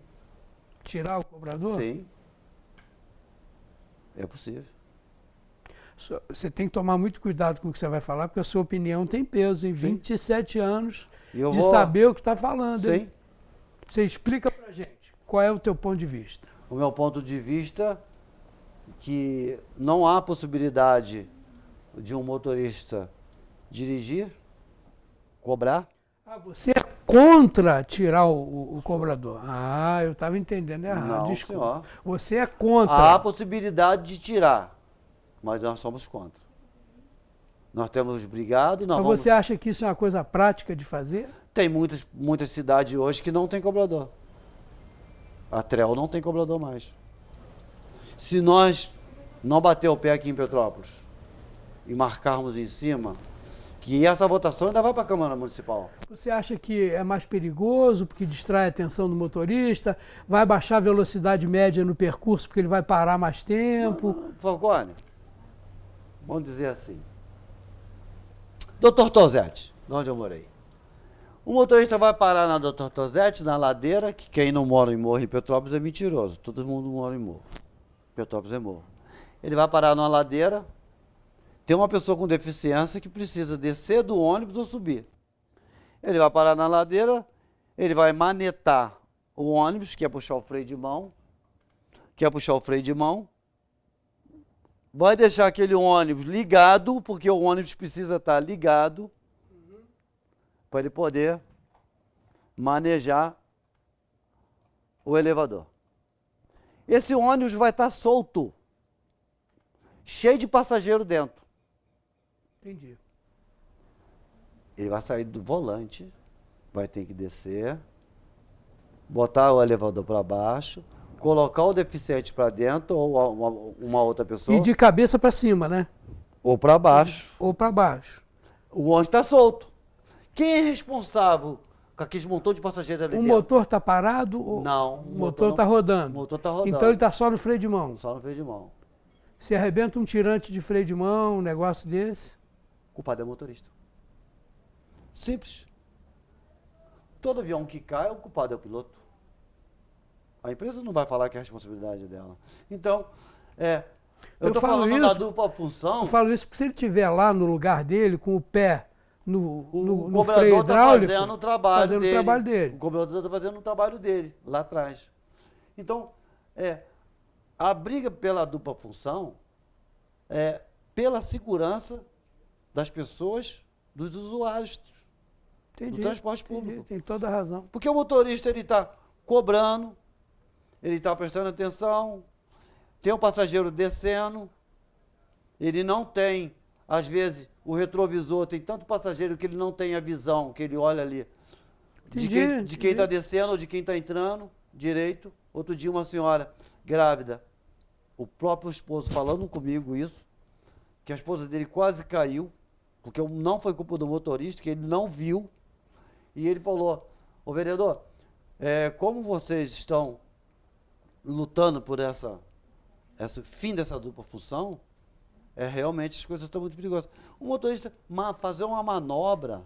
Tirar o cobrador? sim. É possível. Você tem que tomar muito cuidado com o que você vai falar, porque a sua opinião tem peso em 27 anos E eu de vou- saber o que está falando. Hein? Sim. Você explica pra gente qual é o teu ponto de vista. O meu ponto de vista que não há possibilidade de um motorista dirigir, cobrar. Ah, você é contra tirar o cobrador. Ah, eu estava entendendo errado, Não, desculpa. senhor. Você é contra. Há a possibilidade de tirar, mas nós somos contra. Nós temos brigado, nós Mas vamos... você acha que isso é uma coisa prática de fazer? Tem muitas cidades hoje que não tem cobrador. A Trel não tem cobrador mais. Se nós não bater o pé aqui em Petrópolis e marcarmos em cima, que essa votação ainda vai para a Câmara Municipal. Você acha que é mais perigoso porque distrai a atenção do motorista? Vai baixar a velocidade média no percurso porque ele vai parar mais tempo? Falcone, vamos dizer assim. Doutor Tosetti, de onde eu morei. O motorista vai parar na Doutor Tosetti, na ladeira, que quem não mora em morro em Petrópolis é mentiroso. Todo mundo mora em morro. Petrópolis é morro. Ele vai parar numa ladeira, tem uma pessoa com deficiência que precisa descer do ônibus ou subir. Ele vai parar na ladeira, ele vai manetar o ônibus, que é puxar o freio de mão, vai deixar aquele ônibus ligado, porque o ônibus precisa estar ligado, para ele poder manejar o elevador. Esse ônibus vai estar solto, cheio de passageiro dentro. Entendi. Ele vai sair do volante, vai ter que descer, botar o elevador para baixo, colocar o deficiente para dentro ou uma outra pessoa, E de cabeça para cima, né? ou para baixo. Ou para baixo. O ônibus está solto. Quem é responsável com aqueles montão de passageiros ali O dentro? motor está parado? Ou... Não. O motor está rodando. O motor está rodando. Então ele está só no freio de mão. Só no freio de mão. Se arrebenta um tirante de freio de mão, um negócio desse. O culpado é o motorista. Simples. Todo avião que cai, o culpado é o piloto. A empresa não vai falar que é a responsabilidade dela. Então, Eu Eu estou falo falando da isso- dupla função. Eu falo isso porque se ele estiver lá no lugar dele, com o pé no freio cobrador está hidráulico, fazendo o trabalho fazendo dele. o trabalho dele. O cobrador está fazendo o trabalho dele, lá atrás. Então, a briga pela dupla função é pela segurança das pessoas, dos usuários Entendi, do transporte entendi, público. tem toda a razão. Porque o motorista ele está cobrando, ele está prestando atenção, tem o passageiro descendo, ele não tem, às vezes, o retrovisor, tem tanto passageiro que ele não tem a visão, que ele olha ali de Entendi, quem está entendi. descendo ou de quem está entrando direito. Outro dia uma senhora grávida, o próprio esposo falando comigo isso, que a esposa dele quase caiu, porque não foi culpa do motorista, que ele não viu, e ele falou, ô vereador, como vocês estão lutando por esse fim dessa dupla função, realmente as coisas estão muito perigosas. O motorista fazer uma manobra,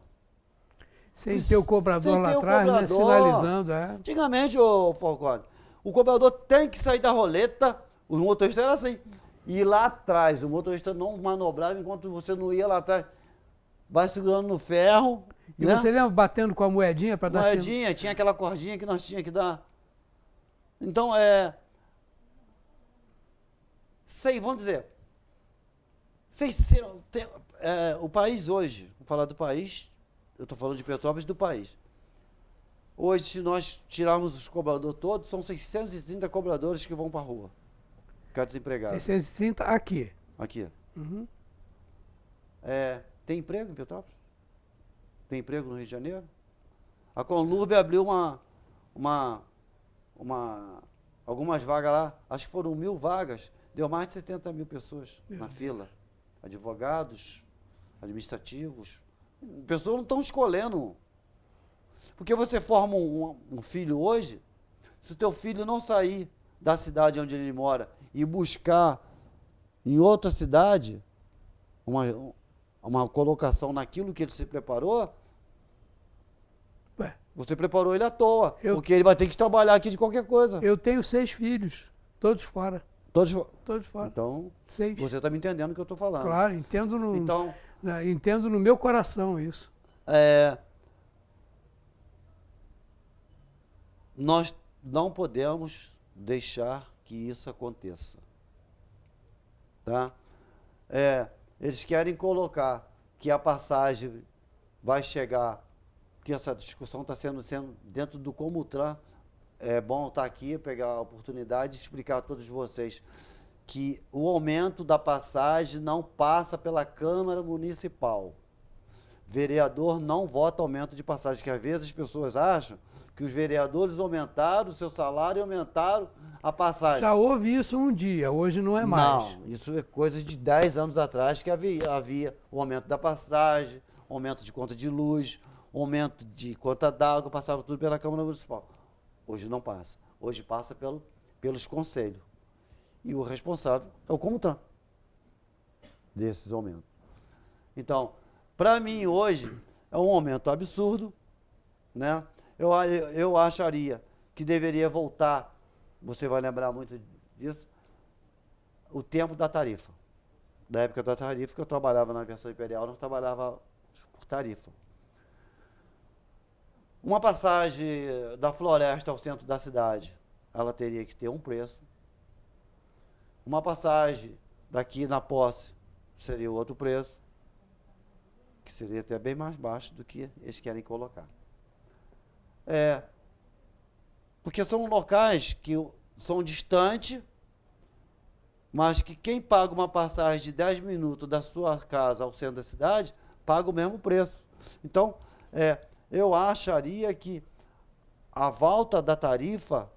Sem ter o cobrador sem lá ter o atrás, né, cobrador. sinalizando. Antigamente, ô Falcone, o cobrador tem que sair da roleta, o motorista era assim, e lá atrás, o motorista não manobrava enquanto você não ia lá atrás, vai segurando no ferro, E né? você lembra batendo com a moedinha para dar Moedinha, tinha aquela cordinha que nós tínhamos que dar. Então, vamos dizer, o país hoje, vou falar do país, eu estou falando de Petrópolis, do país. Hoje, se nós tirarmos os cobradores todos, são 630 cobradores que vão para a rua, ficar desempregados. 630 aqui. Aqui. Uhum. Tem emprego em Petrópolis? Tem emprego no Rio de Janeiro? A Conlurb abriu algumas vagas lá, acho que foram 1.000 vagas, deu mais de 70 mil pessoas na fila. Advogados, administrativos. Pessoas não estão escolhendo. Porque você forma um filho hoje, se o teu filho não sair da cidade onde ele mora e buscar em outra cidade uma colocação naquilo que ele se preparou, Ué, você preparou ele à toa, Eu- porque ele vai ter que trabalhar aqui de qualquer coisa. eu tenho 6 filhos, todos fora. Todos fora. Então, 6. você está me entendendo o que eu estou falando. Claro, entendo Então, entendo no meu coração isso. nós não podemos deixar que isso aconteça. Tá? Eles querem colocar que a passagem vai chegar, que essa discussão está sendo dentro do Comutran. É bom estar aqui, pegar a oportunidade de explicar a todos vocês que o aumento da passagem não passa pela Câmara Municipal. Vereador não vota aumento de passagem, que às vezes as pessoas acham que os vereadores aumentaram o seu salário e aumentaram a passagem. Já houve isso um dia, hoje não é mais. Não, isso é coisa de 10 anos atrás que havia o aumento da passagem, aumento de conta de luz, aumento de conta d'água, passava tudo pela Câmara Municipal. Hoje não passa. Hoje passa pelos conselhos. E o responsável é o Comutran desses aumentos. Então, para mim hoje é um aumento absurdo, né? Eu acharia que deveria voltar, você vai lembrar muito disso, o tempo da tarifa. Da época da tarifa, que eu trabalhava na versão imperial, nós trabalhava por tarifa. Uma passagem da floresta ao centro da cidade, ela teria que ter um preço. Uma passagem daqui na posse seria outro preço, que seria até bem mais baixo do que eles querem colocar. Porque são locais que são distantes, mas que quem paga uma passagem de 10 minutos da sua casa ao centro da cidade, paga o mesmo preço. Então, eu acharia que a volta da tarifa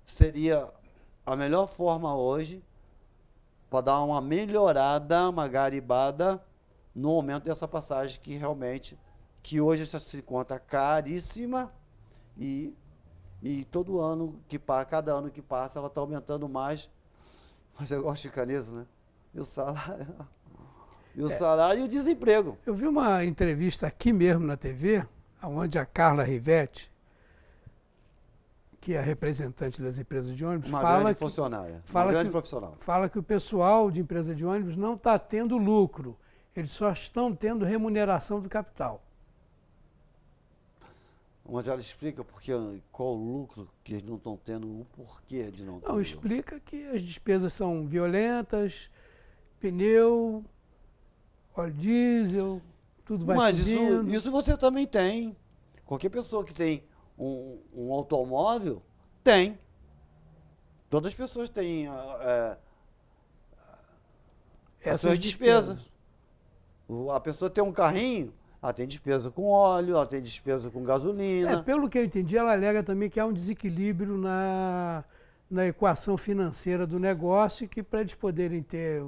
seria a melhor forma hoje para dar uma melhorada, uma garibada no aumento dessa passagem que realmente, que hoje se conta caríssima e todo ano cada ano que passa ela está aumentando mais. Mas eu gosto de ficar nisso, né? E o salário? E o salário e o desemprego. Eu vi uma entrevista aqui mesmo na TV, onde a Carla Rivetti, que é a representante das empresas de ônibus, Uma fala grande que, funcionária, fala uma grande que- profissional. fala que o pessoal de empresa de ônibus não está tendo lucro, eles só estão tendo remuneração do capital. Mas ela explica qual o lucro que eles não estão tendo, o porquê de não ter. Não, explica que as despesas são violentas, pneu, óleo diesel, tudo vai Mas subindo. isso você também tem. Qualquer pessoa que tem um automóvel, tem. Todas as pessoas têm as Essas suas despesas. A pessoa tem um carrinho, ela tem despesa com óleo, ela tem despesa com gasolina. Pelo que eu entendi, ela alega também que há um desequilíbrio na equação financeira do negócio e que para eles poderem ter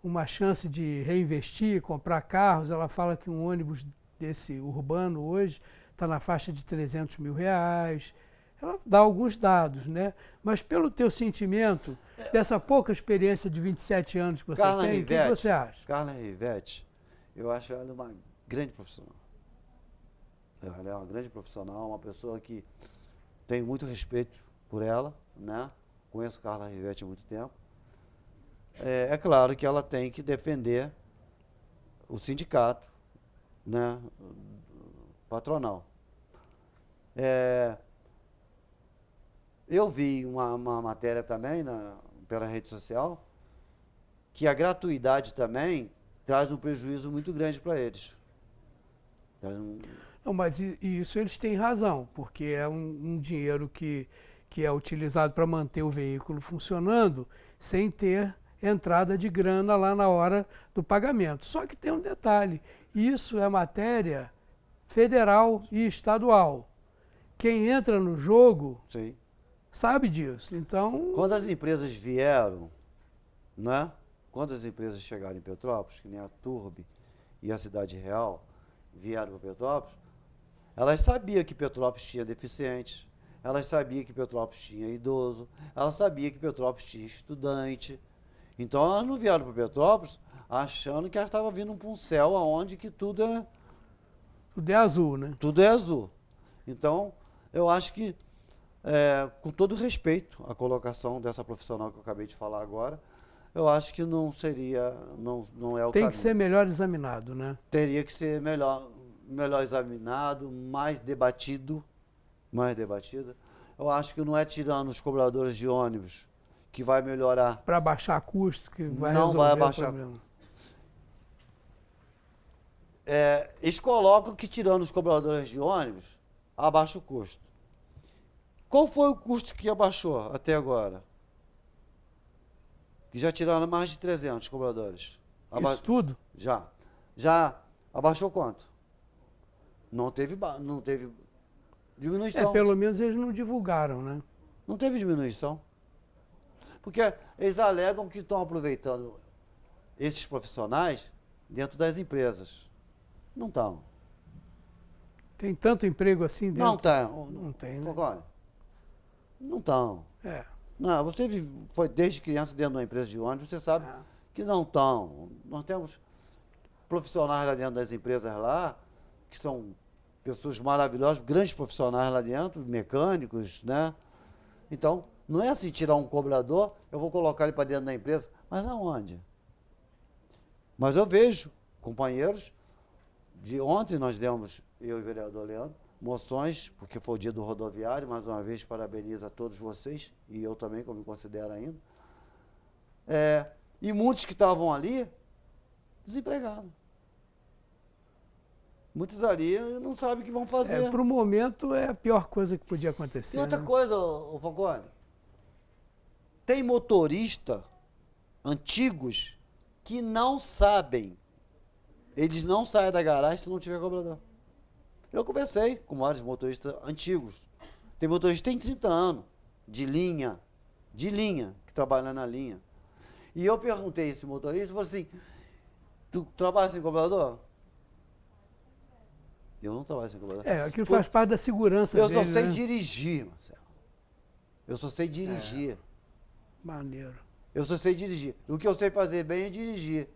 uma chance de reinvestir, comprar carros, ela fala que um ônibus desse urbano hoje está na faixa de R$300 mil. Ela dá alguns dados, né? Mas pelo teu sentimento, dessa pouca experiência de 27 anos que você Carla tem, o que Rivetti, você acha? Carla Rivetti, eu acho ela uma grande profissional. Ela é uma grande profissional, uma pessoa que tenho muito respeito por ela, né? Conheço Carla Rivetti há muito tempo. É claro que ela tem que defender o sindicato, né, patronal. Eu vi uma matéria também pela rede social que a gratuidade também traz um prejuízo muito grande para eles. Não, mas isso eles têm razão, porque é um dinheiro que é utilizado para manter o veículo funcionando sem ter entrada de grana lá na hora do pagamento. Só que tem um detalhe, isso é matéria federal e estadual. Quem entra no jogo Sim. sabe disso. Então, Quando as empresas vieram, né? Quando as empresas chegaram em Petrópolis, que nem a Turb e a Cidade Real vieram para Petrópolis, elas sabiam que Petrópolis tinha deficientes, elas sabiam que Petrópolis tinha idoso, elas sabiam que Petrópolis tinha estudante. Então elas não vieram para Petrópolis achando que elas estavam vindo para um céu onde que tudo tudo é azul, né? tudo é azul. Então, eu acho que, com todo respeito à colocação dessa profissional que eu acabei de falar agora, eu acho que não é o Tem caminho. que ser melhor examinado, né? Teria que ser melhor examinado, mais debatido. Eu acho que não é tirando os cobradores de ônibus que vai melhorar. Para baixar custo, que vai Não resolver vai o abaixar. problema. Eles colocam que tirando os cobradores de ônibus, abaixa o custo. Qual foi o custo que abaixou até agora? Que já tiraram mais de 300 cobradores. Isso tudo? Já. Já abaixou quanto? Não teve diminuição. Pelo menos eles não divulgaram, né? Não teve diminuição. Porque eles alegam que estão aproveitando esses profissionais dentro das empresas. Não estão. Tem tanto emprego assim dentro? Não estão. Não tem, né? Concorda? Não estão. Não, você foi desde criança dentro de uma empresa de ônibus, você sabe que não estão. Nós temos profissionais lá dentro das empresas lá, que são pessoas maravilhosas, grandes profissionais lá dentro, mecânicos, né? Então, não é assim tirar um cobrador, eu vou colocar ele para dentro da empresa. Mas aonde? Mas eu vejo companheiros, de ontem nós demos, eu e o vereador Leandro, moções, porque foi o dia do rodoviário, mais uma vez parabenizo a todos vocês, e eu também, como me considero ainda. E muitos que estavam ali, desempregados. Muitos ali não sabem o que vão fazer. Para o momento é a pior coisa que podia acontecer. E outra né? coisa, ô Falcone, tem motorista antigos que não sabem. Eles não saem da garagem se não tiver cobrador. Eu conversei com vários motoristas antigos. Tem motorista que tem 30 anos, de linha, que trabalha na linha. E eu perguntei a esse motorista, falei assim, tu trabalha sem cobrador? Eu não trabalho sem cobrador. Aquilo faz parte da segurança Eu dele, só sei né? dirigir, Marcelo. Eu só sei dirigir. Maneiro. Eu só sei dirigir. O que eu sei fazer bem é dirigir.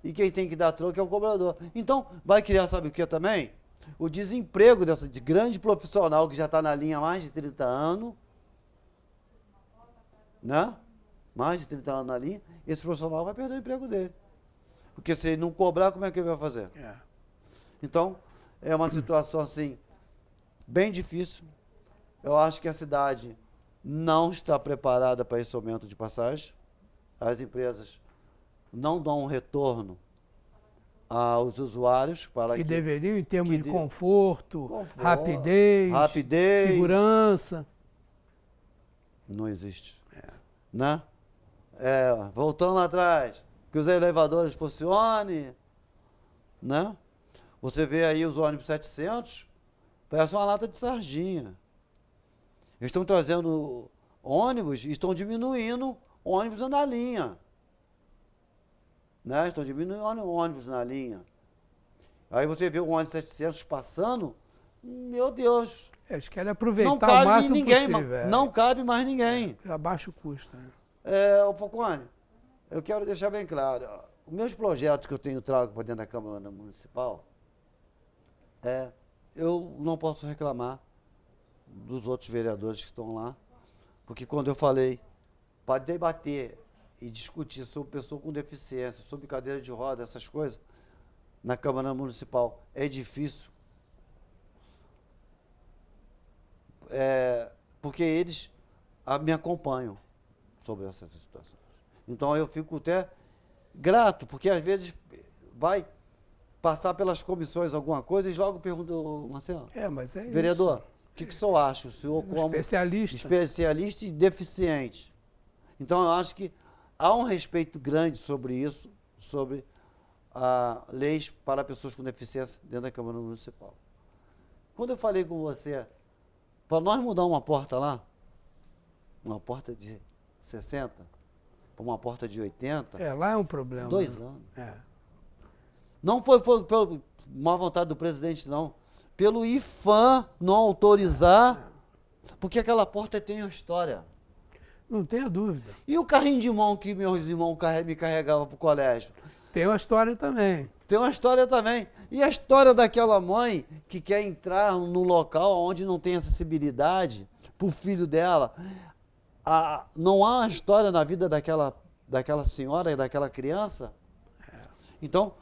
E quem tem que dar troco é o cobrador. Então, vai criar, sabe o que também? O desemprego dessa de grande profissional que já está na linha há mais de 30 anos, né? Mais de 30 anos na linha, esse profissional vai perder o emprego dele. Porque se ele não cobrar, como é que ele vai fazer? É. Então, é uma situação assim, bem difícil. Eu acho que a cidade não está preparada para esse aumento de passagem. As empresas não dão um retorno aos usuários para Que deveriam, em termos que de conforto, conforto, rapidez, segurança. Não existe. Né? Voltando atrás, que os elevadores funcionem, né? Você vê aí os ônibus 700, parece uma lata de sardinha. Eles estão trazendo ônibus e estão diminuindo ônibus na linha. Né? Estão diminuindo ônibus na linha. Aí você vê o ônibus 700 passando, meu Deus. Eles querem Não aproveitar cabe o máximo ninguém, possível. não cabe mais ninguém. A baixo custo. Né? Ô Falcone, eu quero deixar bem claro, os meus projetos que eu tenho trago para dentro da Câmara Municipal, eu não posso reclamar dos outros vereadores que estão lá, porque quando eu falei para debater e discutir sobre pessoa com deficiência, sobre cadeira de roda, essas coisas, na Câmara Municipal, é difícil. Porque eles me acompanham sobre essas situações. Então eu fico até grato, porque às vezes vai passar pelas comissões alguma coisa e logo perguntam, Marcelo, Mas é vereador, isso. o que o senhor acha? O senhor como especialista e deficiente. Então eu acho que há um respeito grande sobre isso, sobre leis para pessoas com deficiência dentro da Câmara Municipal. Quando eu falei com você, para nós mudar uma porta lá, uma porta de 60, para uma porta de 80... lá é um problema. 2 anos. É. Não foi pela má vontade do presidente, não. Pelo IFAM não autorizar, porque aquela porta tem uma história. Não tenha dúvida. E o carrinho de mão que meus irmãos me carregavam para o colégio? Tem uma história também. Tem uma história também. E a história daquela mãe que quer entrar no local onde não tem acessibilidade para o filho dela. Não há uma história na vida daquela senhora e daquela criança. Então,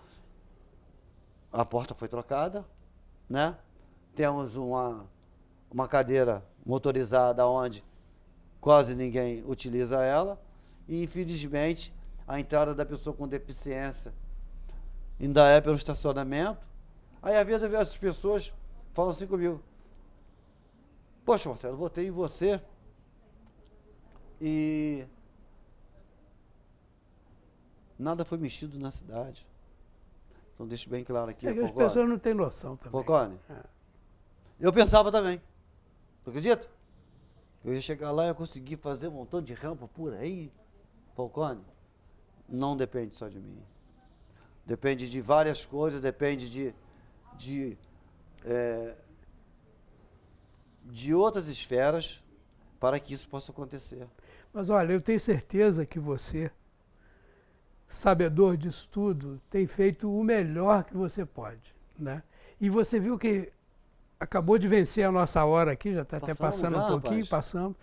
a porta foi trocada, né? Temos uma cadeira motorizada onde quase ninguém utiliza ela. E, infelizmente, a entrada da pessoa com deficiência ainda é pelo estacionamento. Aí, às vezes, eu vejo as pessoas falam assim comigo: poxa, Marcelo, eu votei em você e nada foi mexido na cidade. Então, deixo bem claro aqui. Que as pessoas não têm noção também. Falcone, eu pensava também. Tu acredita? Eu ia chegar lá e ia conseguir fazer um montão de rampa por aí. Falcone, não depende só de mim. Depende de várias coisas, depende de outras esferas para que isso possa acontecer. Mas olha, eu tenho certeza que você, sabedor disso tudo, tem feito o melhor que você pode, né? E você viu que acabou de vencer a nossa hora aqui, já está até passando um pouquinho, rapaz. Passamos.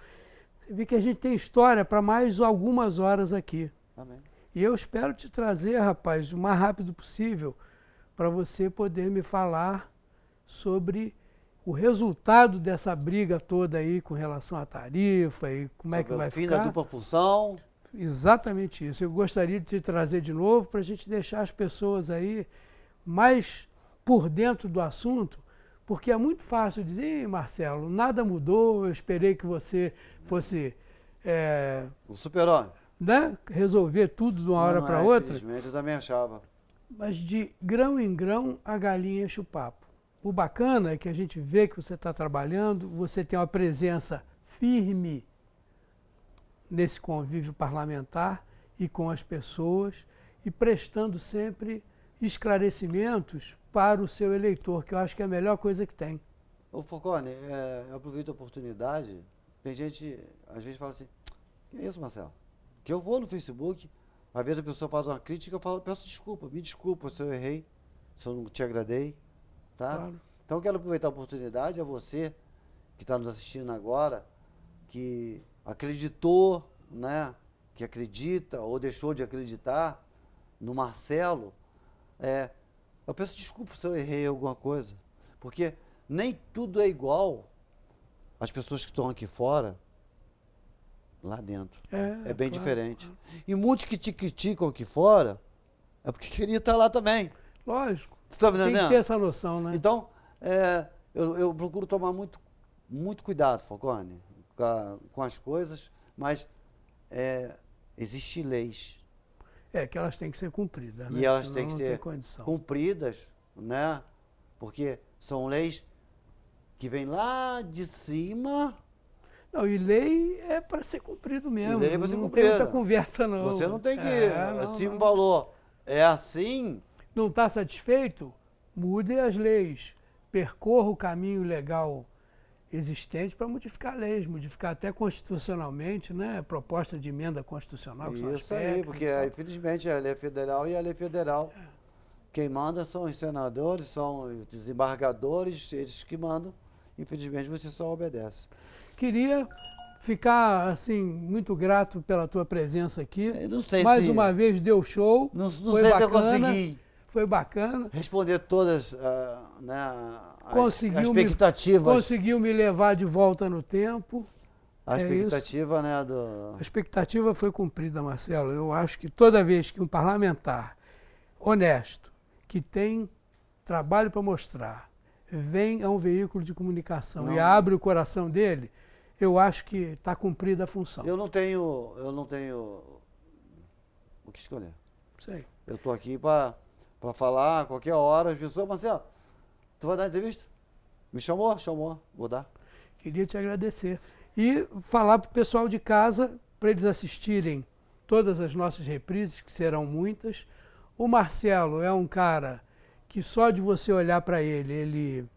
Você viu que a gente tem história para mais algumas horas aqui. Amém. E eu espero te trazer, rapaz, o mais rápido possível, para você poder me falar sobre o resultado dessa briga toda aí com relação à tarifa e como é que vai ficar. Fim da dupla função. Exatamente isso. Eu gostaria de te trazer de novo para a gente deixar as pessoas aí mais por dentro do assunto, porque é muito fácil dizer, Marcelo, nada mudou, eu esperei que você fosse... o super-homem. Né? Resolver tudo de uma hora para outra. Infelizmente, eu também achava. Mas de grão em grão, a galinha enche o papo. O bacana é que a gente vê que você está trabalhando, você tem uma presença firme nesse convívio parlamentar e com as pessoas e prestando sempre esclarecimentos para o seu eleitor, que eu acho que é a melhor coisa que tem. Ô Falcone, eu aproveito a oportunidade, tem gente, às vezes fala assim, que é isso, Marcelo? Que eu vou no Facebook, às vezes a pessoa faz uma crítica, eu falo, peço desculpa, me desculpa se eu errei, se eu não te agradei, tá? Claro. Então eu quero aproveitar a oportunidade a você que está nos assistindo agora, que acreditou, né, que acredita ou deixou de acreditar no Marcelo. Eu peço desculpa se eu errei alguma coisa, porque nem tudo é igual às pessoas que estão aqui fora, lá dentro. É bem diferente. E muitos que te criticam aqui fora é porque queria estar lá também. Lógico. Você está me Tem entendendo? que ter essa noção, né? Então, eu procuro tomar muito cuidado, Falcone, com as coisas, mas existem leis. Que elas têm que ser cumpridas, né? E elas Senão têm que não ser tem condição. cumpridas, né? Porque são leis que vêm lá de cima. Não, e lei é para ser cumprido mesmo. E lei é pra ser não cumprida. tem muita conversa, não. Você não tem que, não, assim, não. um valor. É assim, Não está satisfeito? Mude as leis. Percorra o caminho legal existente para modificar leis, modificar até constitucionalmente, né? Proposta de emenda constitucional, que são as isso aí, PECs porque e tal. infelizmente a lei é federal e a lei federal. Quem manda são os senadores, são os desembargadores, eles que mandam. Infelizmente você só obedece. Queria ficar, assim, muito grato pela tua presença aqui. Eu não sei Mais se- uma vez deu show. Não foi sei bacana, se eu consegui Foi bacana. responder todas né, as expectativas. Conseguiu me levar de volta no tempo. A É expectativa, né, A expectativa foi cumprida, Marcelo. Eu acho que toda vez que um parlamentar honesto, que tem trabalho para mostrar, vem a um veículo de comunicação e abre o coração dele, eu acho que está cumprida a função. Eu não tenho o que escolher. Isso aí. Eu estou aqui para falar a qualquer hora. As pessoas, Marcelo, tu vai dar entrevista? Me chamou? Chamou. Vou dar. Queria te agradecer. E falar para o pessoal de casa, para eles assistirem todas as nossas reprises, que serão muitas. O Marcelo é um cara que só de você olhar para ele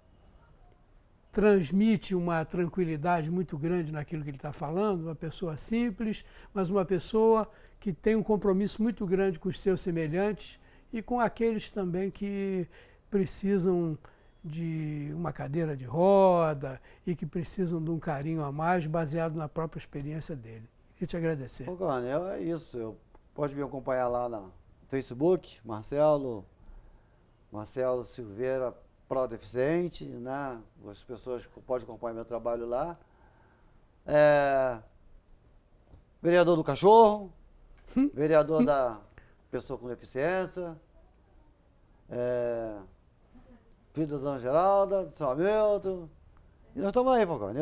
transmite uma tranquilidade muito grande naquilo que ele está falando, uma pessoa simples, mas uma pessoa que tem um compromisso muito grande com os seus semelhantes e com aqueles também que precisam de uma cadeira de roda e que precisam de um carinho a mais baseado na própria experiência dele. Queria te agradecer. Falcone, é isso. Pode me acompanhar lá no Facebook, Marcelo Silveira, Pro-Deficiente, né? As pessoas podem acompanhar meu trabalho lá. Vereador do cachorro, vereador da pessoa com deficiência, filho da Dona Geralda, do São Hamilton. E nós estamos aí, Falcone.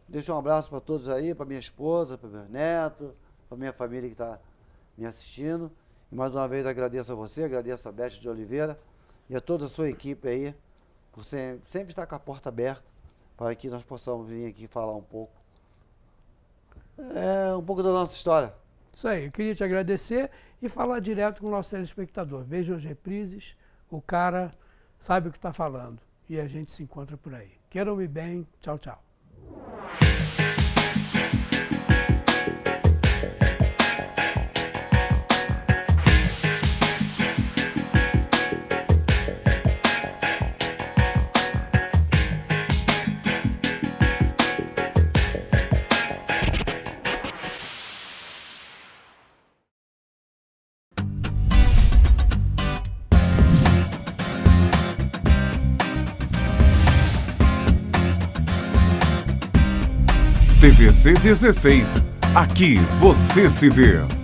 Deixo um abraço para todos aí, para minha esposa, para meus netos, para minha família que está me assistindo. E mais uma vez agradeço a você, agradeço a Beth de Oliveira e a toda a sua equipe aí, por sempre estar com a porta aberta, para que nós possamos vir aqui falar um pouco da nossa história. Isso aí, eu queria te agradecer e falar direto com o nosso telespectador. Vejam as reprises, o cara sabe o que está falando e a gente se encontra por aí. Queiram-me bem, tchau, tchau. TVC 16. Aqui você se vê.